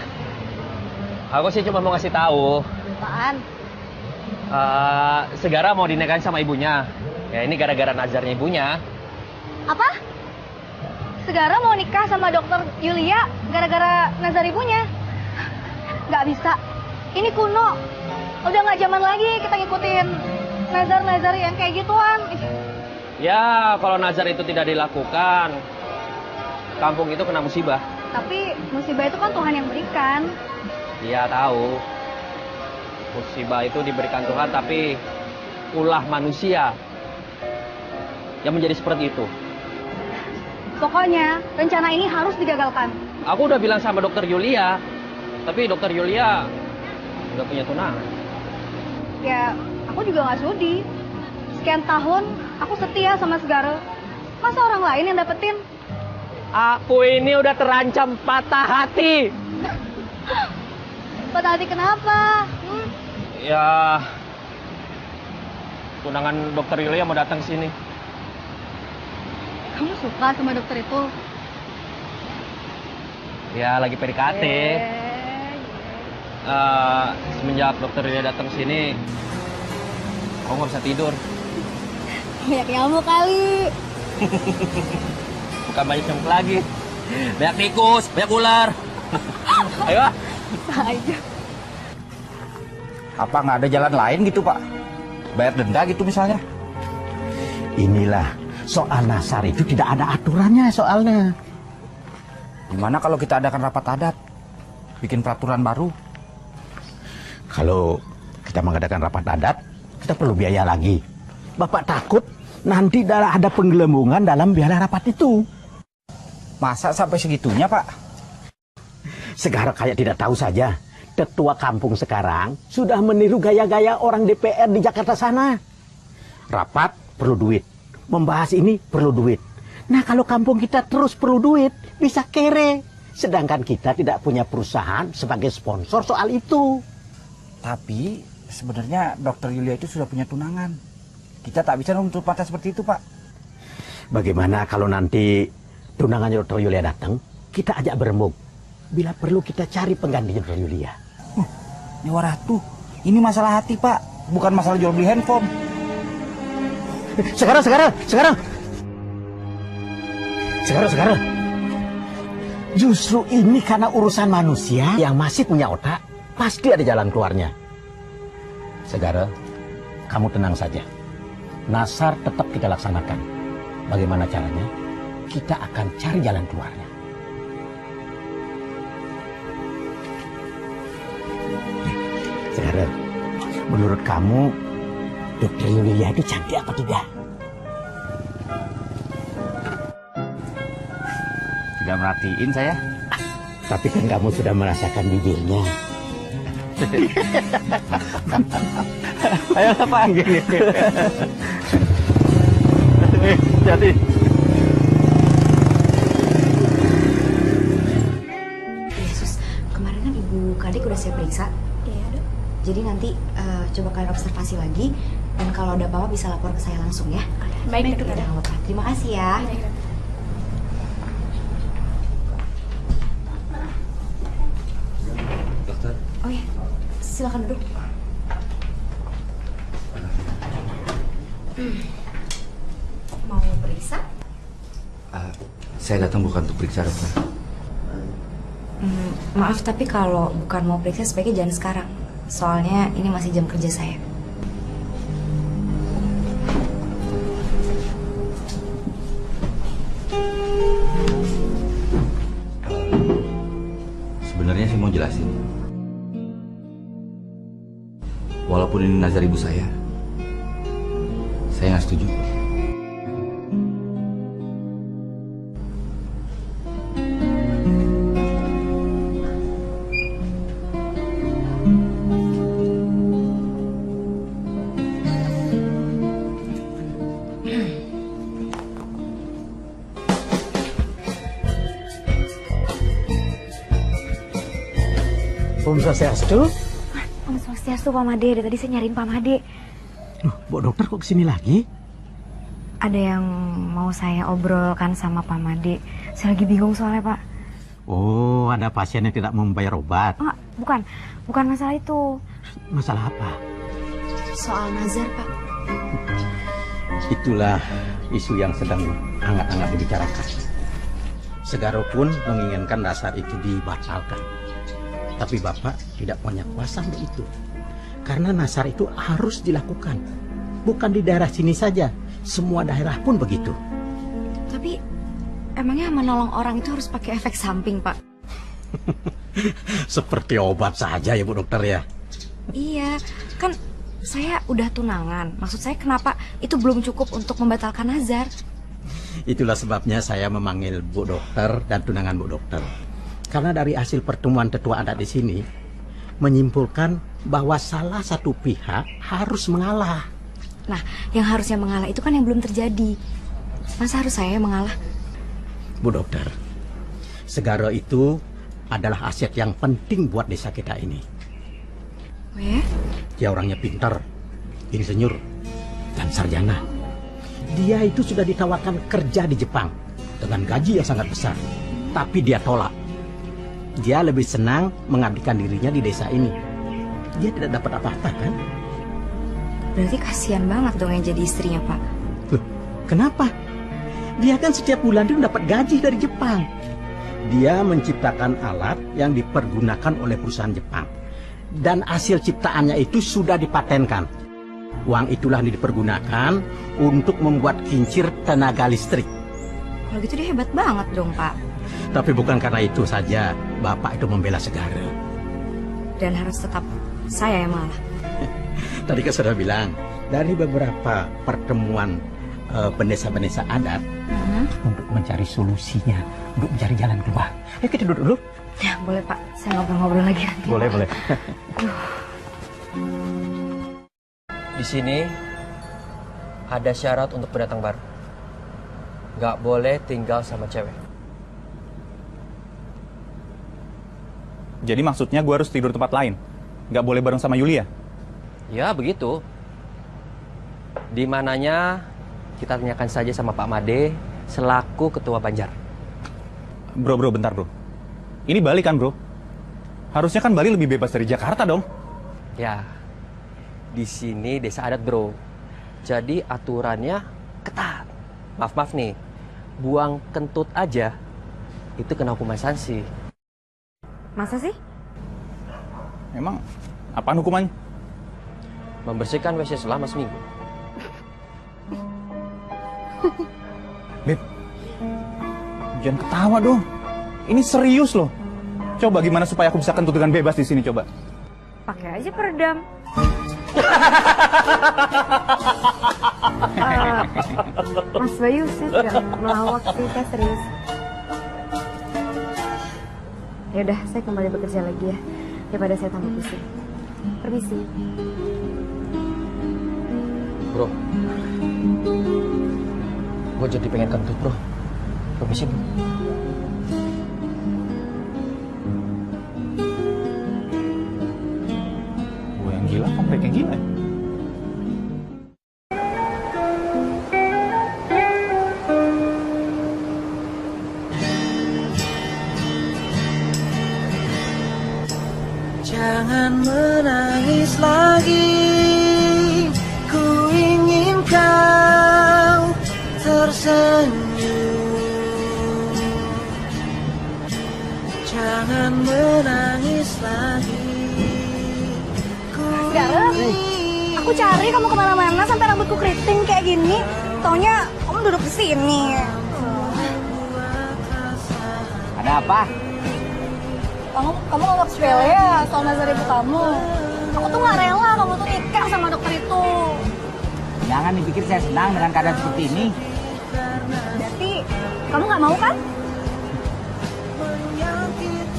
Aku sih cuma mau ngasih tahu.
Apaan?
Segara mau dinikahin sama ibunya. Ya ini gara-gara nazarnya ibunya.
Apa? Segara mau nikah sama dokter Yulia gara-gara nazar ibunya? Nggak bisa. Ini kuno. Udah nggak zaman lagi kita ngikutin nazar-nazar yang kayak gituan.
Ya, kalau nazar itu tidak dilakukan, kampung itu kena musibah.
Tapi musibah itu kan Tuhan yang berikan.
Iya, tahu. Musibah itu diberikan Tuhan, tapi ulah manusia yang menjadi seperti itu.
Pokoknya rencana ini harus digagalkan.
Aku udah bilang sama dokter Yulia, tapi dokter Yulia udah punya tunangan.
Ya, aku juga nggak sudi. Sekian tahun aku setia sama Segara. Masa orang lain yang dapetin?
Aku ini udah terancam patah hati.
Patah hati kenapa?
Ya, tunangan dokter Yulia mau datang sini.
Kamu suka sama dokter itu?
Ya, lagi PDKT. Semenjak dokter Yulia datang sini, aku nggak bisa tidur.
Banyak nyamuk kali.
Bukan banyak nyamuk lagi. Banyak tikus, banyak ular. Ayo.
Aja.
Apa nggak ada jalan lain gitu Pak? Bayar denda gitu misalnya?
Inilah, soal nasar itu tidak ada aturannya soalnya.
Gimana kalau kita adakan rapat adat? Bikin peraturan baru?
Kalau kita mengadakan rapat adat, kita perlu biaya lagi. Bapak takut nanti ada penggelembungan dalam biaya rapat itu.
Masa sampai segitunya Pak?
Segara kayak tidak tahu saja. Ketua kampung sekarang sudah meniru gaya-gaya orang DPR di Jakarta sana. Rapat perlu duit, membahas ini perlu duit. Nah kalau kampung kita terus perlu duit, bisa kere. Sedangkan kita tidak punya perusahaan sebagai sponsor soal itu.
Tapi sebenarnya dokter Yulia itu sudah punya tunangan. Kita tak bisa menutup mata seperti itu Pak.
Bagaimana kalau nanti tunangannya dokter Yulia datang, kita ajak berembuk. Bila perlu kita cari pengganti dokter Yulia.
Nyawa Ratu, ini masalah hati Pak, bukan masalah jual beli handphone.
Sekarang. Justru ini karena urusan manusia yang masih punya otak, pasti ada jalan keluarnya. Segara, kamu tenang saja. Nasar tetap kita laksanakan. Bagaimana caranya? Kita akan cari jalan keluarnya. Segara, menurut kamu dokter Yulia itu cantik apa tidak?
Tidak merhatiin saya.
Tapi kan kamu sudah merasakan bibirnya.
Ayo Pak. Jadi.
Yesus, kemarin kan Ibu Kadek udah saya periksa. Iya, Dok. Jadi nanti coba kalian observasi lagi dan kalau ada apa-apa bisa lapor ke saya langsung ya.
Baik, Dok.
Tidak apa-apa. Terima kasih ya.
Baik, Dok.
Dokter.
Oh ya, silakan duduk. Mau periksa?
Saya datang bukan untuk periksa dokter.
Maaf tapi kalau bukan mau periksa sebaiknya jangan sekarang. Soalnya ini masih jam kerja saya.
Sebenarnya saya mau jelasin. Walaupun ini nazar ibu saya nggak setuju.
Om Swastiastu.
Om Swastiastu, Pak Made. Dari tadi saya nyariin Pak Made.
Loh, Bu Dokter kok kesini lagi?
Ada yang mau saya obrolkan sama Pak Made. Saya lagi bingung soalnya, Pak.
Oh, ada pasien yang tidak mau membayar obat.
Oh, bukan masalah itu.
Masalah apa?
Soal nazar, Pak.
Itulah isu yang sedang hangat-hangat dibicarakan. Segaro pun menginginkan nazar itu dibatalkan. Tapi Bapak tidak punya kuasa untuk itu. Karena nazar itu harus dilakukan. Bukan di daerah sini saja. Semua daerah pun begitu.
Tapi emangnya menolong orang itu harus pakai efek samping, Pak?
Seperti obat saja ya Bu Dokter ya.
Iya, kan saya udah tunangan. Maksud saya kenapa itu belum cukup untuk membatalkan nazar?
Itulah sebabnya saya memanggil Bu Dokter dan tunangan Bu Dokter. Karena dari hasil pertemuan tetua adat di sini menyimpulkan bahwa salah satu pihak harus mengalah.
Nah, yang harusnya mengalah itu kan yang belum terjadi. Masa harus saya yang mengalah?
Bu Dokter, Segara itu adalah aset yang penting buat desa kita ini. Dia orangnya pintar, insinyur, dan sarjana. Dia itu sudah ditawarkan kerja di Jepang dengan gaji yang sangat besar, tapi dia tolak. Dia lebih senang mengabdikan dirinya di desa ini. Dia tidak dapat apa-apa, kan?
Berarti kasihan banget dong yang jadi istrinya, Pak.
Loh, kenapa? Dia kan setiap bulan itu dapat gaji dari Jepang. Dia menciptakan alat yang dipergunakan oleh perusahaan Jepang. Dan hasil ciptaannya itu sudah dipatenkan. Uang itulah yang dipergunakan untuk membuat kincir tenaga listrik.
Kalau gitu dia hebat banget dong, Pak.
Tapi bukan karena itu saja Bapak itu membela Segara.
Dan harus tetap saya yang mengalah.
Tadi kan sudah bilang, dari beberapa pertemuan pendesa-pendesa adat untuk mencari solusinya, untuk mencari jalan keluar. Ayo kita duduk dulu.
Ya boleh Pak, saya ngobrol-ngobrol lagi nanti.
Boleh, boleh.
Di sini ada syarat untuk pendatang baru. Nggak boleh tinggal sama cewek.
Jadi maksudnya gue harus tidur tempat lain? Nggak boleh bareng sama Yulia?
Ya begitu. Di mananya kita tanyakan saja sama Pak Made selaku ketua Banjar.
Bro, bentar bro. Ini Bali kan bro? Harusnya kan Bali lebih bebas dari Jakarta dong?
Ya, di sini desa adat bro. Jadi aturannya ketat. Maaf nih, buang kentut aja itu kena hukuman sanksi.
Masa sih?
Emang apaan hukumannya?
Membersihkan WC selama seminggu.
Beb, jangan ketawa dong. Ini serius loh. Coba gimana supaya aku bisa kentut dengan bebas di sini coba?
Pakai aja peredam. Mas Bayu, saya tidak melawak sih, saya serius. Ya udah, saya kembali bekerja lagi ya, daripada saya tambah pusing. Permisi.
Bro, gue jadi pengen kentut bro. Permisi bro.
Gue yang gila, komplek yang gila.
Jangan menangis lagi, ku ingin kau tersenyum. Jangan menangis lagi, ku ingin...
Aku cari kamu kemana-mana sampai rambutku keriting kayak gini. Taunya kamu duduk di sini.
Ada apa?
Kamu anggap sepele ya soal nazar ibu kamu. Aku tuh nggak rela kamu tuh nikah sama dokter itu.
Jangan dipikir saya senang dengan keadaan seperti ini.
Berarti kamu nggak mau kan?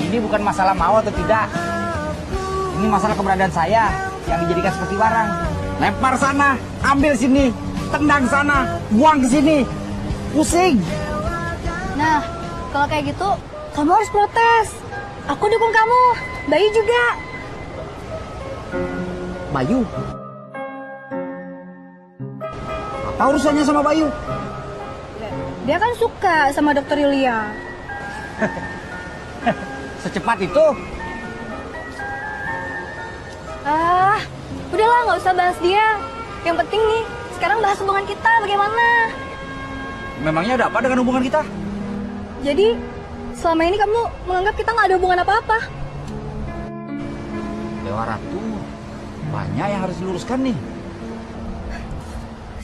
Ini bukan masalah mau atau tidak. Ini masalah keberadaan saya yang dijadikan seperti barang. Lempar sana, ambil sini, tendang sana, buang ke sini. Pusing.
Nah, kalau kayak gitu kamu harus protes. Aku dukung kamu.
Bayu juga.
Bayu? Apa urusannya sama Bayu?
Dia kan suka sama dokter Yulia.
Secepat itu?
Udahlah, nggak usah bahas dia. Yang penting nih, sekarang bahas hubungan kita bagaimana.
Memangnya ada apa dengan hubungan kita?
Jadi, selama ini kamu menganggap kita nggak ada hubungan apa-apa.
Dewa Ratu, banyak yang harus diluruskan nih.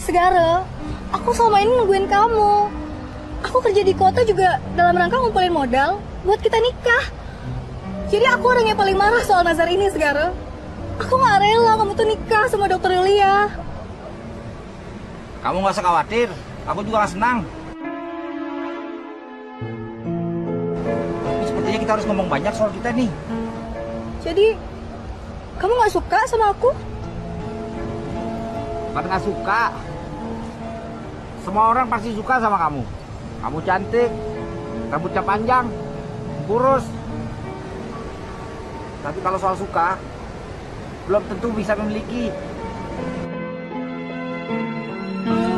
Segara, aku selama ini nungguin kamu. Aku kerja di kota juga dalam rangka ngumpulin modal buat kita nikah. Jadi aku orang yang paling marah soal Nazar ini, Segara. Aku nggak rela kamu tuh nikah sama dokter Yulia.
Kamu nggak usah khawatir, aku juga nggak senang. Tapi sepertinya kita harus ngomong banyak soal kita nih.
Jadi, kamu nggak suka sama aku?
Bukan nggak suka. Semua orang pasti suka sama kamu. Kamu cantik, rambutnya panjang, kurus. Tapi kalau soal suka, belum tentu bisa memiliki.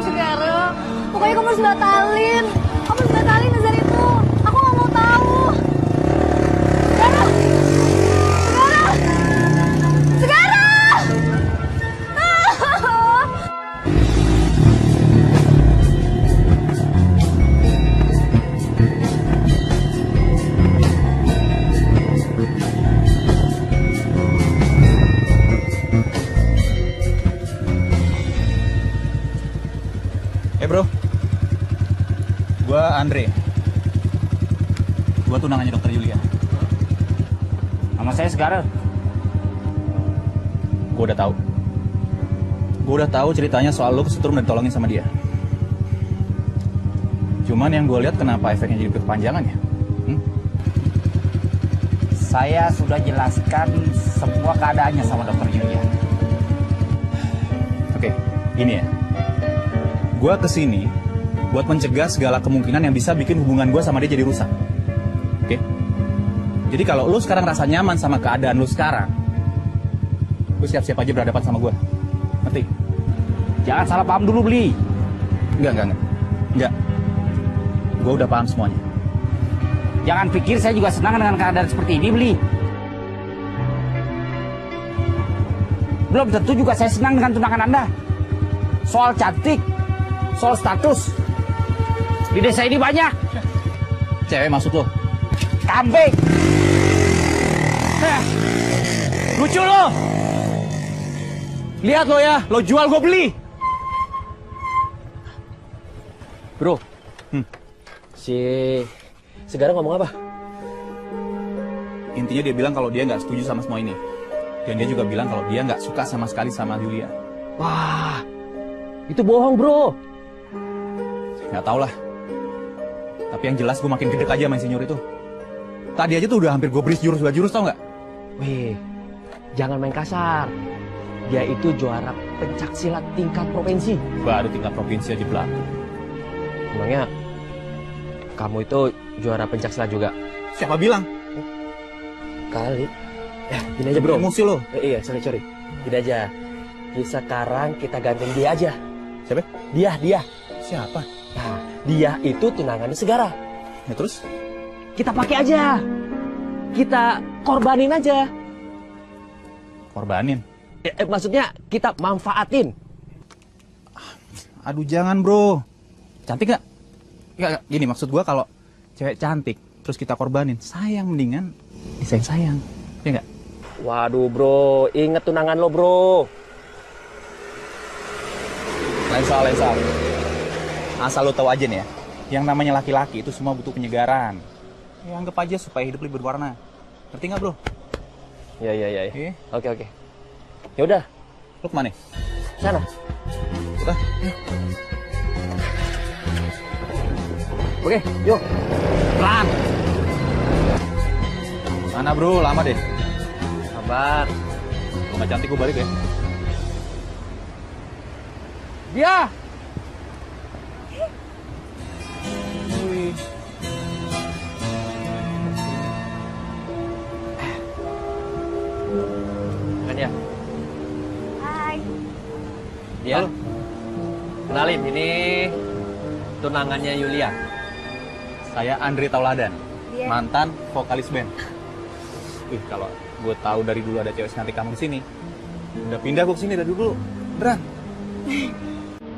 Segara, pokoknya kamu harus batalin. Kamu harus batalin Nazar itu. Aku nggak mau tahu. Segara! Segara! Segara!
Bro, gua Andre. Gua tunangannya dokter Yulia.
Nama saya Segara.
Gua udah tahu ceritanya soal lo kesetrum dan ditolongin sama dia. Cuman yang gue lihat kenapa efeknya jadi berkepanjangan ya?
Saya sudah jelaskan semua keadaannya sama dokter Yulia.
Oke, gini ya. Gue kesini buat mencegah segala kemungkinan yang bisa bikin hubungan gue sama dia jadi rusak. Oke? Jadi kalau lo sekarang rasa nyaman sama keadaan lo sekarang, lo siap-siap aja berhadapan sama gue. Ngerti?
Jangan salah paham dulu, Bli.
Enggak. Gue udah paham semuanya.
Jangan pikir saya juga senang dengan keadaan seperti ini, Bli. Belum tentu juga saya senang dengan tunangan Anda. Soal cantik, soal status, di desa ini banyak.
Cewek maksud lo?
Kambing. Lucu lo. Lihat lo ya, lo jual gue beli.
Bro, si Segara ngomong apa?
Intinya dia bilang kalau dia nggak setuju sama semua ini. Dan dia juga bilang kalau dia nggak suka sama sekali sama Yulia.
Wah, itu bohong bro.
Nggak tau lah. Tapi yang jelas gue makin gede aja sama insinyur itu. Tadi aja tuh udah hampir gue beri jurus 2 jurus, tau nggak?
Weh, jangan main kasar. Dia itu juara pencaksilat tingkat provinsi.
Baru tingkat provinsi aja belagu.
Emangnya kamu itu juara pencaksilat juga?
Siapa bilang?
Kali. Gini aja bro.
Emosi lo.
Iya, sorry. Gini aja. Sekarang kita ganteng dia aja.
Siapa?
Dia.
Siapa?
Nah, dia itu tunangannya Segara.
Ya terus?
Kita pakai aja. Kita korbanin aja.
Korbanin?
Maksudnya kita manfaatin.
Aduh jangan bro. Cantik gak? Gak, gini maksud gua kalau cewek cantik terus kita korbanin, sayang mendingan disayang-sayang. Ya gak?
Waduh bro, inget tunangan lo bro.
Lain soal. Asal lo tahu aja nih ya, yang namanya laki-laki itu semua butuh penyegaran. Ya anggap aja supaya hidup lebih berwarna. Ngerti nggak bro?
Iya. Oke. Ya udah.
Lo kemana?
Sana.
Udah.
Oke, yuk. Pelan.
Mana bro? Lama deh.
Sabar.
Kalau nggak cantik gue balik ya.
Dia.
Ya. Kenalin, ini tunangannya Yulia.
Saya Andri Tauladan,
Iya.
mantan vokalis band. Kalau gue tahu dari dulu ada cewek cantik kamu di sini, udah pindah gue kesini dari dulu. Beneran.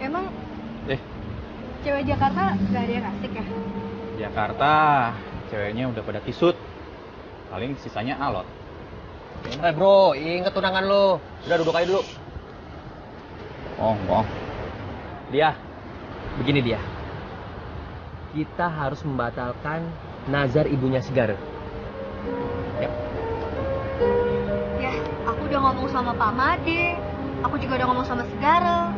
Emang cewek Jakarta gak ada yang asik ya?
Jakarta, ceweknya udah pada kisut. Paling sisanya alot.
Bro, inget tunangan lo. Udah duduk aja dulu.
Bohong.
Dia, begini dia. Kita harus membatalkan nazar ibunya Segar.
Ya, aku udah ngomong sama Pak Made. Aku juga udah ngomong sama Segara.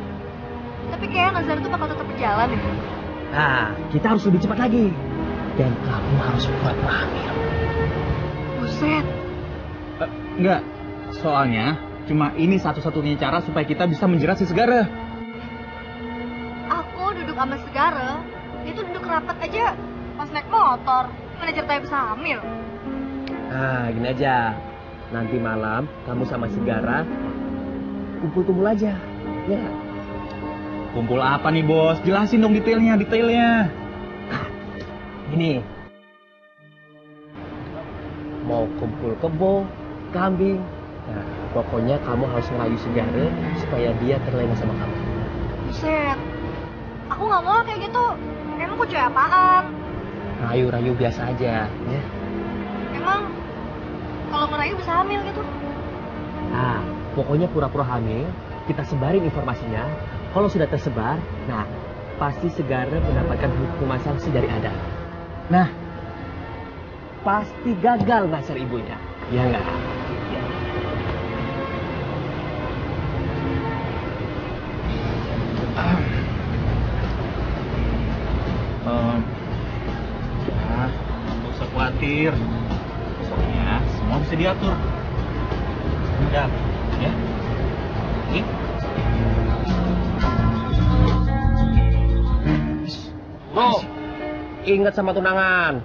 Tapi kayaknya nazar itu bakal tetap berjalan deh.
Nah, kita harus lebih cepat lagi. Dan kamu harus pura-pura hamil.
Buset.
Enggak, soalnya cuma ini satu-satunya cara supaya kita bisa menjerat si Segara.
Aku duduk sama Segara, dia tuh duduk rapat aja pas naik motor. Mana ceritanya bisa hamil?
Nah, gini aja. Nanti malam kamu sama Segara kumpul-kumpul aja. Ya.
Kumpul apa nih bos? Jelasin dong detailnya.
Ini. Mau kumpul kebo, kambing. Nah, pokoknya kamu harus ngerayu Segara supaya dia terlena sama kamu.
Buset. Aku nggak mau kayak gitu. Emang aku cewek apaan?
Rayu-rayu biasa aja, ya.
Emang kalau ngerayu bisa hamil gitu?
Nah, pokoknya pura-pura hamil, kita sebarin informasinya. Kalau sudah tersebar, nah, pasti Segara mendapatkan hukuman sanksi dari Adam. Nah, pasti gagal ngasar ibunya, ya nggak?
Nggak usah khawatir. Pokoknya semua bisa diatur. Udah, ya. Oke.
Bro, ingat sama tunangan.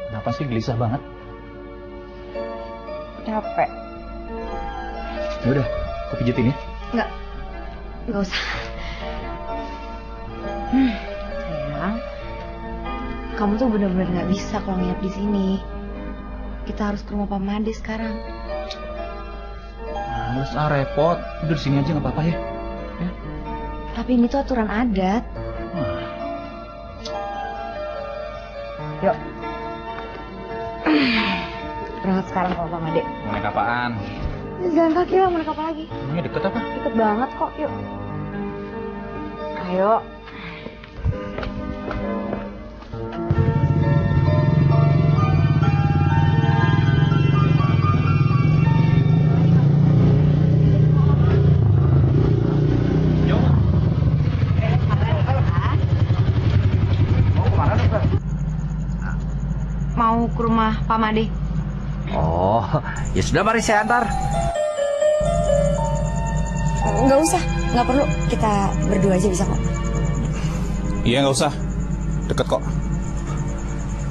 Kenapa sih gelisah banget?
Capek.
Yaudah, aku pijitin ya.
Nggak usah. Sayang, kamu tuh bener-bener nggak bisa kalau nginep di sini. Kita harus ke rumah Pak Made sekarang.
Males repot. Udah di sini aja nggak apa-apa ya.
Tapi ini tuh aturan adat. Yuk. Berangkat sekarang ke Pak Made.
Mau naik apaan?
Jalan kaki lah, mau naik apa lagi?
Ini deket apa?
Deket banget kok, yuk. Ayo. Mau ke rumah Pak Made.
Oh, ya sudah mari saya antar.
Nggak usah, nggak perlu. Kita berdua aja bisa kok.
Iya nggak usah, deket kok.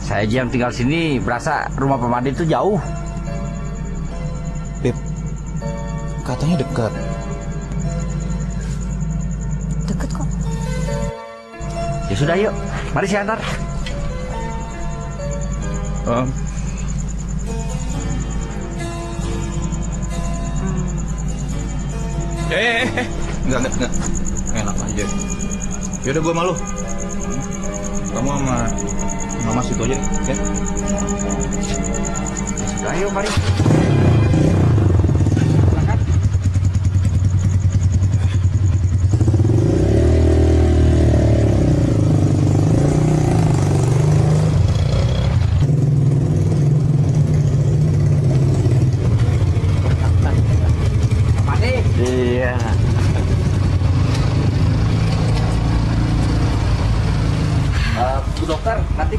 Saya aja yang tinggal sini berasa rumah Pak Made itu jauh.
Beb, katanya deket.
Deket kok.
Ya sudah yuk, mari saya antar.
Enggak enak aja. Yaudah gue malu. Kamu sama Mama situ aja ya.
Sudah yuk mari.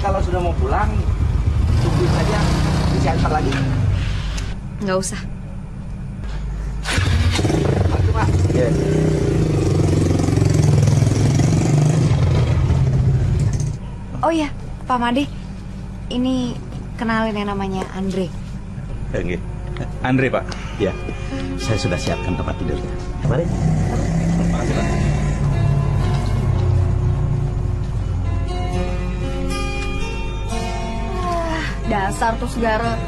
kalau sudah mau pulang, tungguin saja, bisa antar lagi.
Nggak usah.
Makasih, Mas.
Yes.
Oh iya, Pak Made, ini kenalin yang namanya Andre.
Enggak.
Andre, Pak.
Ya, saya sudah siapkan tempat tidurnya. Mari.
Makasih, Pak.
Dasar tuh Segara.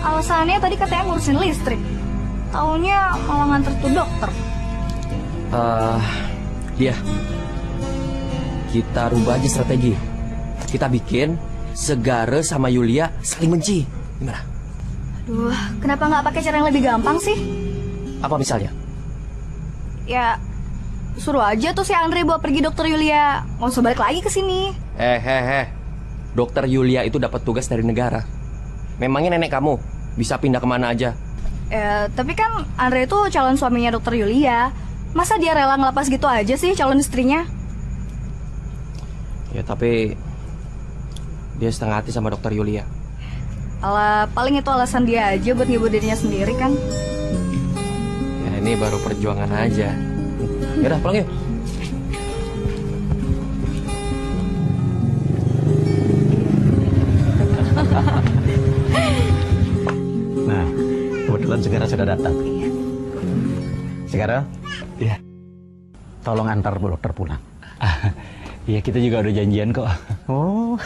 Alasannya tadi katanya ngurusin listrik. Taunya malah nganter tuh dokter.
Dia. Kita rubah aja strategi. Kita bikin Segara sama Yulia saling benci. Gimana?
Duh, kenapa nggak pakai cara yang lebih gampang sih?
Apa misalnya?
Ya, suruh aja tuh si Andre bawa pergi dokter Yulia. Nggak usah balik lagi ke sini.
Dokter Yulia itu dapat tugas dari negara. Memangnya nenek kamu bisa pindah kemana aja?
Tapi kan Andre itu calon suaminya dokter Yulia. Masa dia rela ngelepas gitu aja sih calon istrinya?
Ya tapi dia setengah hati sama dokter Yulia.
Alah, paling itu alasan dia aja buat ngibur dirinya sendiri kan.
Ya ini baru perjuangan aja. Yaudah pulang yuk.
Nah, kebetulan Segara sudah datang. Segara?
Iya.
Tolong antar Bu Dokter pulang.
Iya, kita juga udah janjian kok.
Oh.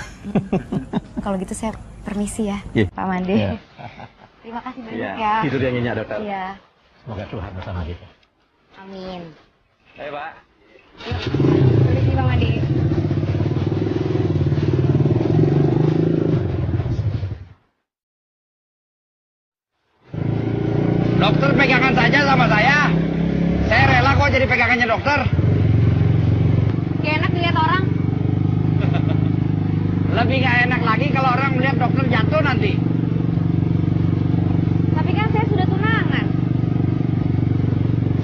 Kalau gitu saya permisi ya,
Iya.
Pak Made.
Iya.
Terima kasih banyak
Iya.
ya.
Tidur yang nyenyak, Dokter.
Iya.
Semoga Tuhan bersama kita.
Amin.
Ayo, Pak.
Permisi Pak Made.
Dokter pegangan saja sama saya. Saya rela kok jadi pegangannya dokter.
Gak enak dilihat orang.
Lebih nggak enak lagi kalau orang melihat dokter jatuh nanti.
Tapi kan saya sudah tunangan.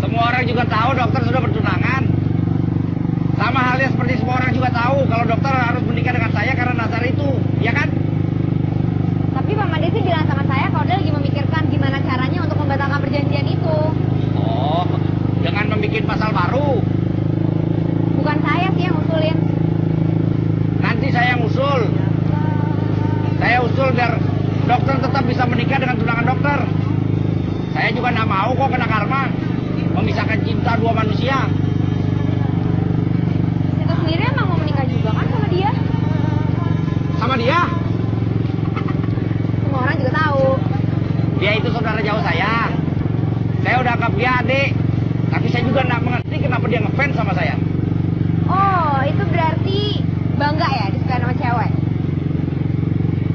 Semua orang juga tahu dokter sudah bertunangan. Sama halnya seperti semua orang juga tahu kalau dokter harus menikah dengan saya karena nazar itu, ya kan?
Tapi Pak Made sih bilang sama saya kalau dia lagi memikirkan gimana caranya untuk membatalkan perjanjian itu.
Oh, dengan membuat pasal baru.
Bukan saya sih yang usulin.
Nanti saya yang usul. Saya usul biar dokter tetap bisa menikah dengan tunangan dokter. Saya juga nggak mau kok kena karma memisahkan cinta dua manusia.
Kita sendiri emang mau menikah juga kan sama dia?
Sama dia?
Semua orang juga tahu.
Dia itu saudara jauh saya. Saya udah anggap dia adik. Tapi saya juga nggak mengerti kenapa dia ngefans sama saya.
Oh, itu berarti bangga ya disukai sama cewek?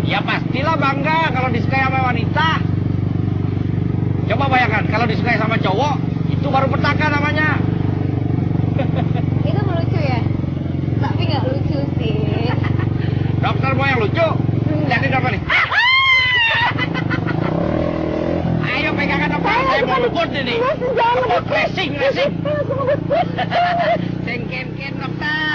Ya pastilah bangga kalau disukai sama wanita. Coba bayangkan kalau disukai sama cowok, itu baru petaka namanya.
Itu melucu ya? Tapi nggak lucu sih.
Dokter mau yang lucu? Jadi dokter nih. Ayo pegangan dokter, saya mau luput ini. Luput, racing. Ken dokter.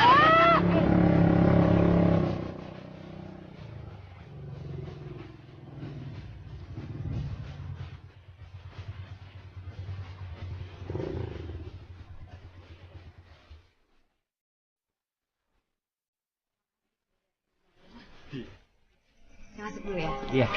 Saya masuk dulu ya.
Iya.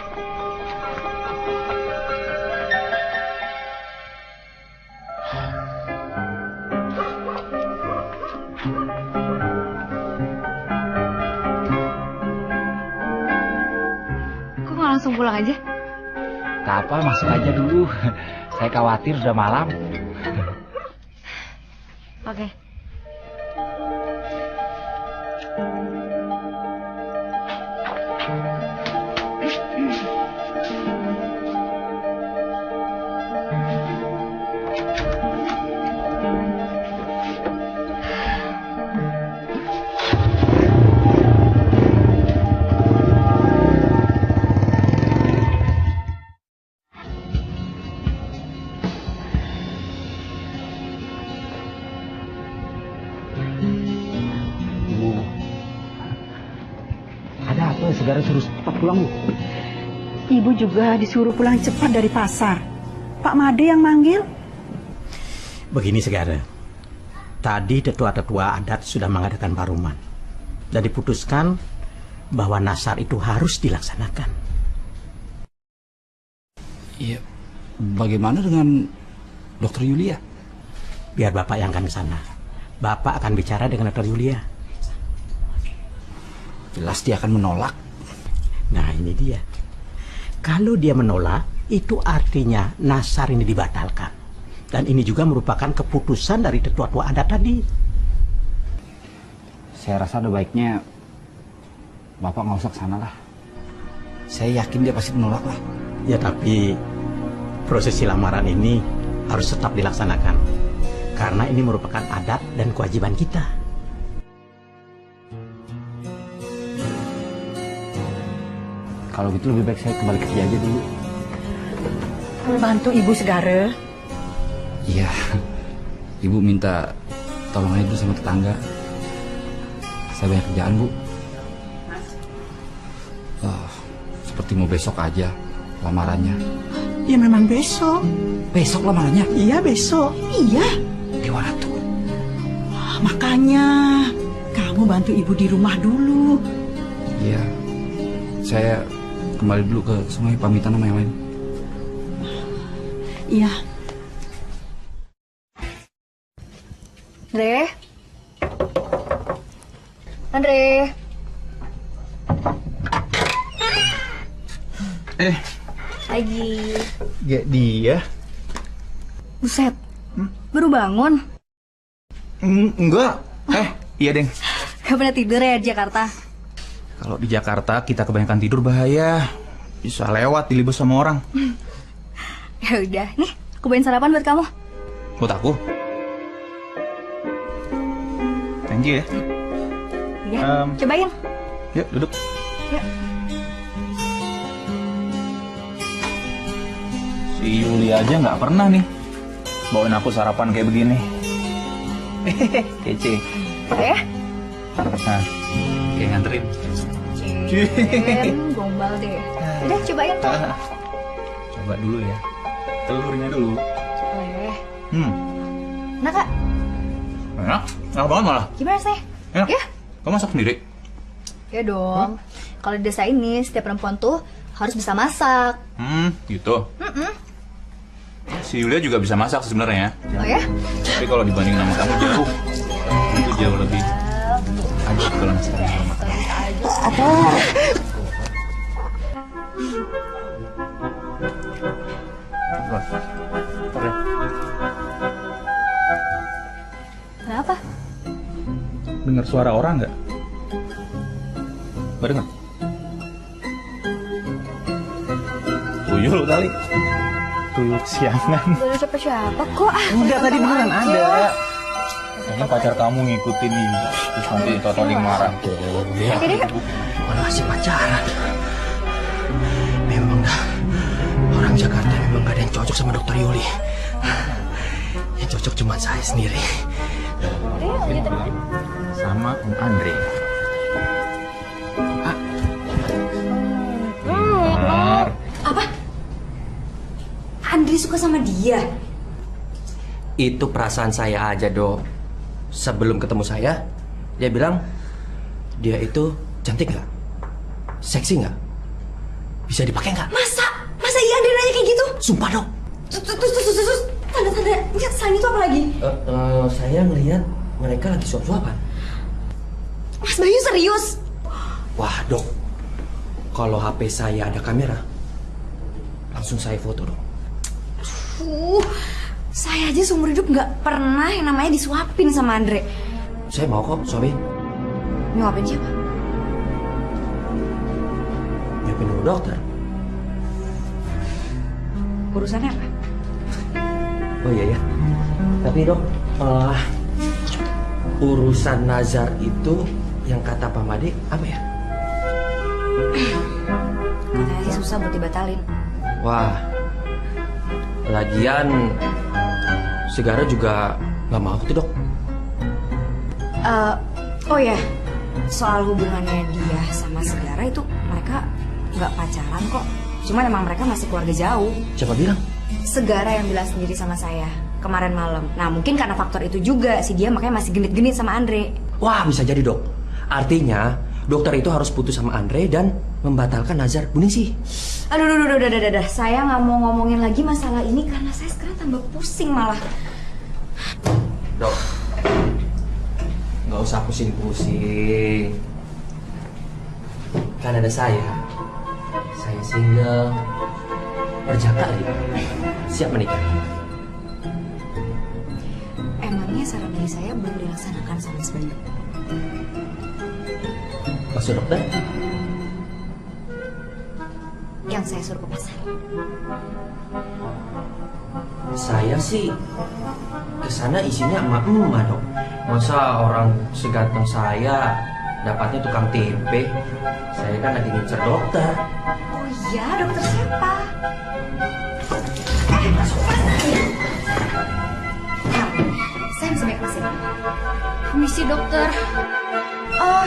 Kok nggak langsung pulang aja?
Tak apa, masuk aja dulu. Saya khawatir udah malam.
Oke.
Segara suruh cepat pulang, Bu.
Ibu juga disuruh pulang cepat dari pasar. Pak Made yang manggil.
Begini Segara, tadi tetua-tetua adat sudah mengadakan paruman dan diputuskan bahwa nasar itu harus dilaksanakan.
Iya, bagaimana dengan Dokter Yulia?
Biar Bapak yang akan ke sana. Bapak akan bicara dengan Dokter Yulia.
Jelas dia akan menolak.
Nah ini dia. Kalau dia menolak, itu artinya nasar ini dibatalkan. Dan ini juga merupakan keputusan dari tetua-tua adat tadi.
Saya rasa ada baiknya Bapak nggak usah kesana lah. Saya yakin dia pasti menolak lah.
Ya tapi prosesi lamaran ini harus tetap dilaksanakan. Karena ini merupakan adat dan kewajiban kita.
Kalau gitu lebih baik saya kembali kerja aja dulu.
Bantu Ibu Segara.
Iya, Ibu minta tolong aja dulu sama tetangga. Saya banyak kerjaan, Bu. Seperti mau besok aja lamarannya.
Ya memang besok.
Besok lamarannya?
Iya besok. Iya.
Di mana tuh?
Makanya kamu bantu Ibu di rumah dulu.
Iya. Saya kembali dulu ke sungai, pamitan sama yang lain.
Iya.
Andre. Lagi.
Gak dia.
Buset. Baru bangun.
Enggak. Iya, Deng.
Gak pernah tidur ya di Jakarta?
Kalau di Jakarta kita kebanyakan tidur bahaya. Bisa lewat dilibas sama orang.
Ya udah, nih aku bawain sarapan buat kamu.
Buat aku. Thank you ya.
Ya, cobain.
Yuk, duduk.
Yuk.
Si Yuli aja nggak pernah nih bawain aku sarapan kayak begini. Kece.
Ya?
Nah, kayak nganterin.
Gombal deh. Udah, cobain tuh.
Coba dulu ya. Telurnya dulu.
Boleh.
Enak,
Kak.
enak banget malah.
Gimana sih?
Enak.
Ya?
Kamu masak sendiri?
Ya dong. Kalau di desa ini setiap perempuan tuh harus bisa masak.
Gitu. Si Yulia juga bisa masak sebenarnya.
Oh ya?
Tapi kalau dibanding sama kamu jauh, itu jauh lebih ajib kalau masak di rumah.
Kenapa?
Dengar suara orang nggak? Nggak dengar? Tuyul kali. Tuyul kesiangan.
Gak ada siapa-siapa kok.
Enggak, tadi beneran ada. Kayaknya pacar kamu ngikutin ini. Terus nanti Totoling marah.
Mana masih pacaran? Memang dah. Orang Jakarta memang gak ada yang cocok sama Dokter Yuli. Yang cocok cuma saya sendiri.
Sama Om Andre.
Apa? Andri suka sama dia?
Itu perasaan saya aja, Dok. Sebelum ketemu saya, dia bilang dia itu cantik nggak? Seksi nggak? Bisa dipakai nggak?
Masa iya Andri nanya kayak gitu?
Sumpah, Dok.
Terus tanda-tanda selain itu apa lagi?
Saya ngelihat mereka lagi suap-suapan.
Mas Bayu serius?
Wah, Dok. Kalau HP saya ada kamera, langsung saya foto, Dok.
Saya aja seumur hidup nggak pernah yang namanya disuapin sama Andre.
Saya mau kok, suapin.
Nyuapin siapa?
Nyuapin dulu dokter.
Urusannya apa?
Oh iya ya. Tapi Dok, urusan nazar itu yang kata Pak Made apa ya?
Katanya sih susah buat dibatalin.
Wah, lagian Segara juga nggak mau tuh, Dok.
Oh ya, soal hubungannya dia sama Segara itu mereka nggak pacaran kok. Cuman emang mereka masih keluarga jauh.
Siapa bilang?
Segara yang bilang sendiri sama saya kemarin malam. Nah mungkin karena faktor itu juga si dia makanya masih genit-genit sama Andre.
Wah, bisa jadi, Dok. Artinya dokter itu harus putus sama Andre dan membatalkan nazar Bu Ningsih.
Aduh, udah. Saya nggak mau ngomongin lagi masalah ini karena saya sekarang tambah pusing malah.
Dok, nggak usah pusing-pusing. Kan ada saya single, berjaka lagi, siap menikah.
Emangnya saran dari saya belum dilaksanakan sama Mas Bayu?
Maksud dokter?
Yang saya suruh ke pasar.
Saya sih kesana isinya emak-emak, Dok. Masa orang seganteng saya dapatnya tukang tempe? Saya kan lagi ngincer dokter.
Oh iya, dokter siapa? Masuk pasar ya? Nah, saya bisa baik mesin.
Permisi dokter. Oh,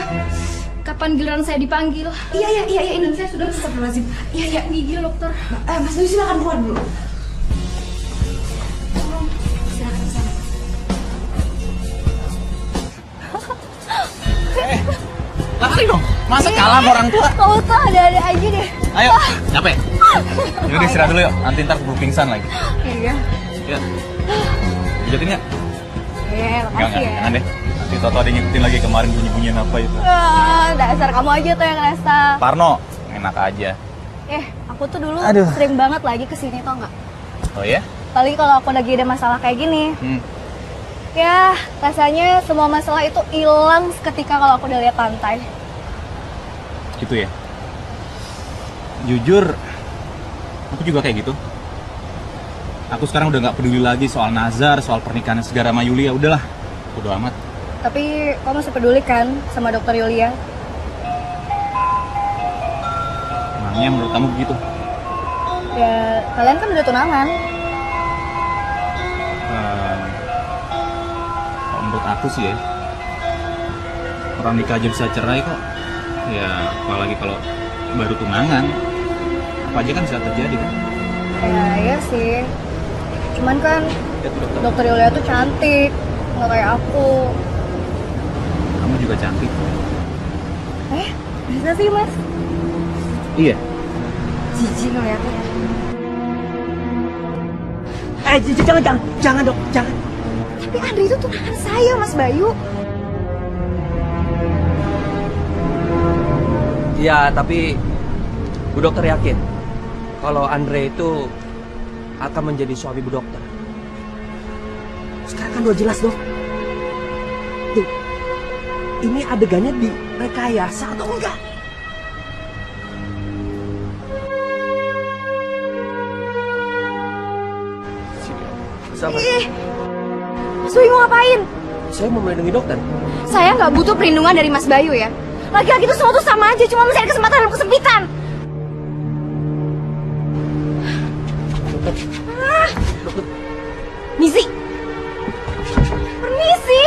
kapan giliran saya dipanggil?
Iya, ini saya sudah astagfirullahaladzim. Iya,
gigil dokter.
Mas Bayu silakan keluar dulu. Silakan ke sana.
Lari dong, masa kalah sama orang tua?
Kamu tuh ada-ada aja deh.
Ayo, capek. Yaudah istirahat dulu yuk, nanti ntar keburu pingsan lagi.
Iya.
Ya, pijatin ya?
Iya, makasih ya.
Jangan deh. Nanti Toto ada ngikutin lagi kemarin bunyi-bunyian apa itu.
Dasar kamu aja tuh yang ngerasa.
Parno, enak aja.
Aku tuh dulu
Aduh.
sering banget lagi kesini tau nggak?
Oh ya?
Apalagi kalau aku lagi ada masalah kayak gini. Ya, rasanya semua masalah itu hilang seketika kalau aku udah lihat pantai.
Gitu ya? Jujur, aku juga kayak gitu. Aku sekarang udah nggak peduli lagi soal nazar, soal pernikahan Segara sama Yulia. Udahlah, bodo amat.
Tapi kamu masih peduli kan sama dokter Yulia?
Emangnya menurut kamu begitu?
Ya, kalian kan udah tunangan.
Kalau menurut aku sih ya, orang nikah aja bisa cerai kok. Ya, apalagi kalau baru tunangan, apa aja kan bisa terjadi kan?
Ya, iya sih. Cuman kan dokter Yulia tuh cantik, nggak kayak aku.
Kamu juga cantik.
Bisa sih mas?
Iya.
Jijik ngeliatnya.
Jangan dok, jangan.
Tapi Andre itu tunangan saya, Mas Bayu.
Ya, tapi Bu Dokter yakin kalau Andre itu akan menjadi suami Bu Dokter. Sekarang kan udah jelas dong. Tuh, ini adegannya di rekayasa atau enggak? Sabar.
Mas Bayu mau ngapain?
Saya mau melindungi dokter.
Saya nggak butuh perlindungan dari Mas Bayu ya. Laki-laki itu semua tuh sama aja, cuma mencari kesempatan dalam kesempitan. Misi. Permisi.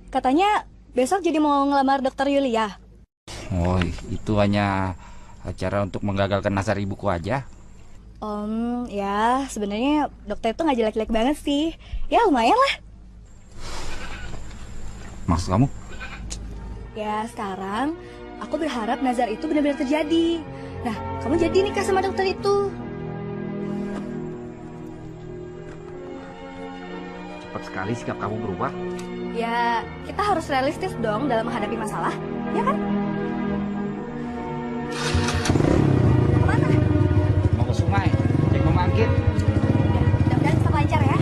Katanya besok jadi mau ngelamar dokter Yulia.
Oh, itu hanya acara untuk menggagalkan nazar ibuku aja.
Ya sebenarnya dokter itu nggak jelek-jelek banget sih. Ya lumayan lah.
Maksud kamu?
Ya sekarang aku berharap nazar itu benar-benar terjadi. Nah, kamu jadi nikah sama dokter itu.
Cepat sekali sikap kamu berubah.
Ya, kita harus realistis dong dalam menghadapi masalah, ya kan? Kemana?
Mau ke sungai, cek pembangkit.
Mudah-mudahan tetap lancar ya.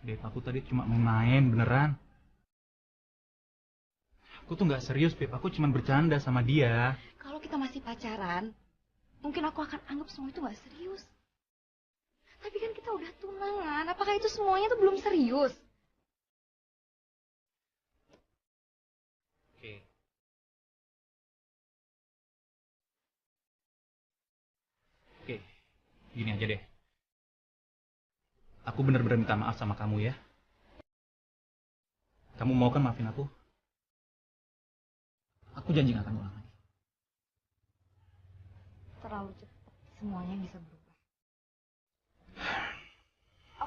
Beb, aku tadi cuma main beneran. Aku tuh nggak serius, Beb. Aku cuma bercanda sama dia.
Kalau kita masih pacaran, mungkin aku akan anggap semua itu nggak serius. Tapi kan kita udah tunangan, apakah itu semuanya tuh belum serius?
Oke. Oke, gini aja deh. Aku bener-bener minta maaf sama kamu ya. Kamu mau kan maafin aku? Aku janji gak akan ulang lagi.
Terlalu cepat semuanya bisa berubah.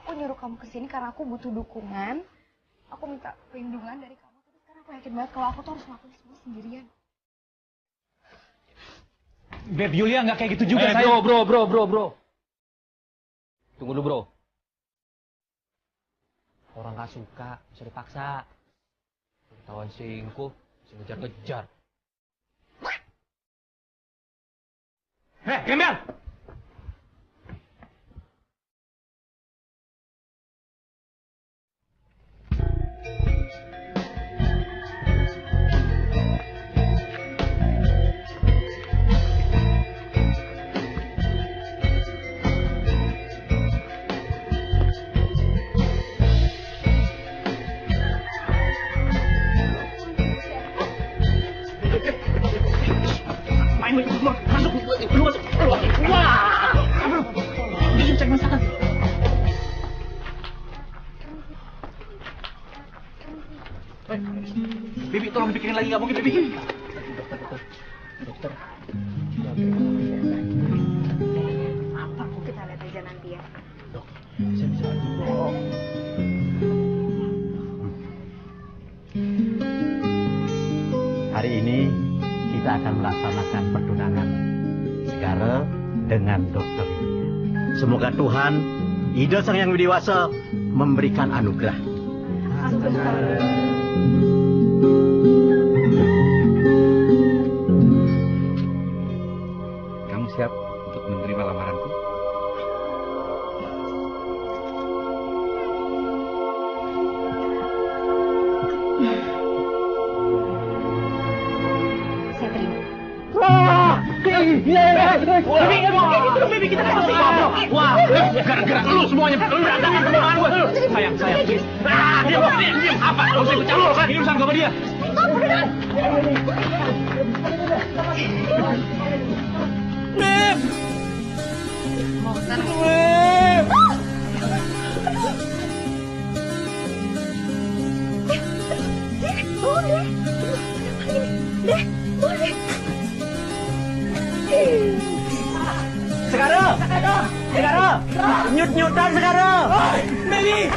Aku nyuruh kamu kesini karena aku butuh dukungan. Aku minta perlindungan dari kamu. Tapi sekarang aku yakin banget kalau aku tuh harus ngelakuin semua sendirian.
Beb, Yulia nggak kayak gitu juga, saya.
Bro. Tunggu dulu, bro. Orang gak suka, bisa dipaksa. Ketahuan selingkuh, bisa ngejar-ngejar.
Gembel! Bibi, tolong dipikirin lagi, nggak mungkin, Bibi.
Dokter.
Apa? Kita lihat aja nanti ya.
Dok, saya bisa bantu, dok.
Hari ini kita akan melaksanakan pertunangan Segara dengan Dokter Yulia. Semoga Tuhan, Ida Sang Yang Widiwasa, memberikan anugerah.
Kamu siap untuk menerima lamaranku?
Saya terima.
Bibi, kita kan wah, gara-gara lu semuanya berantakan pertunangan gue. Sayang, please. Diam. Apa? Lu usah ikut campur kan? Ini urusan gue sama dia. Beb!
Mau sana.
Beb!
Segara! Nyut-nyutan Segara!
Baby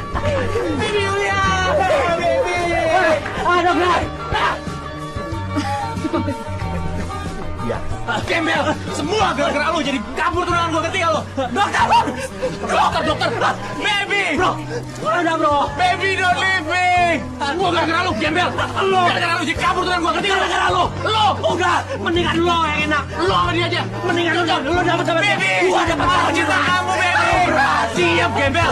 Yulia! Baby!
Aduh, Beb!
Ya, Gembel, semua gara-gara lu jadi kabur tunangan gua, ngerti gak lu? Dokter, baby! Bro, baby don't leave me! Semua gara-gara lu, Gembel! Gara-gara lu jadi kabur tunangan gua, ngerti gak gara-gara lu? Lu! Udah, mendingan lu yang enak, lu sama dia aja, mendingan lu dapet sama baby! Gua dapet sama cinta kamu, baby! Siap, Gembel!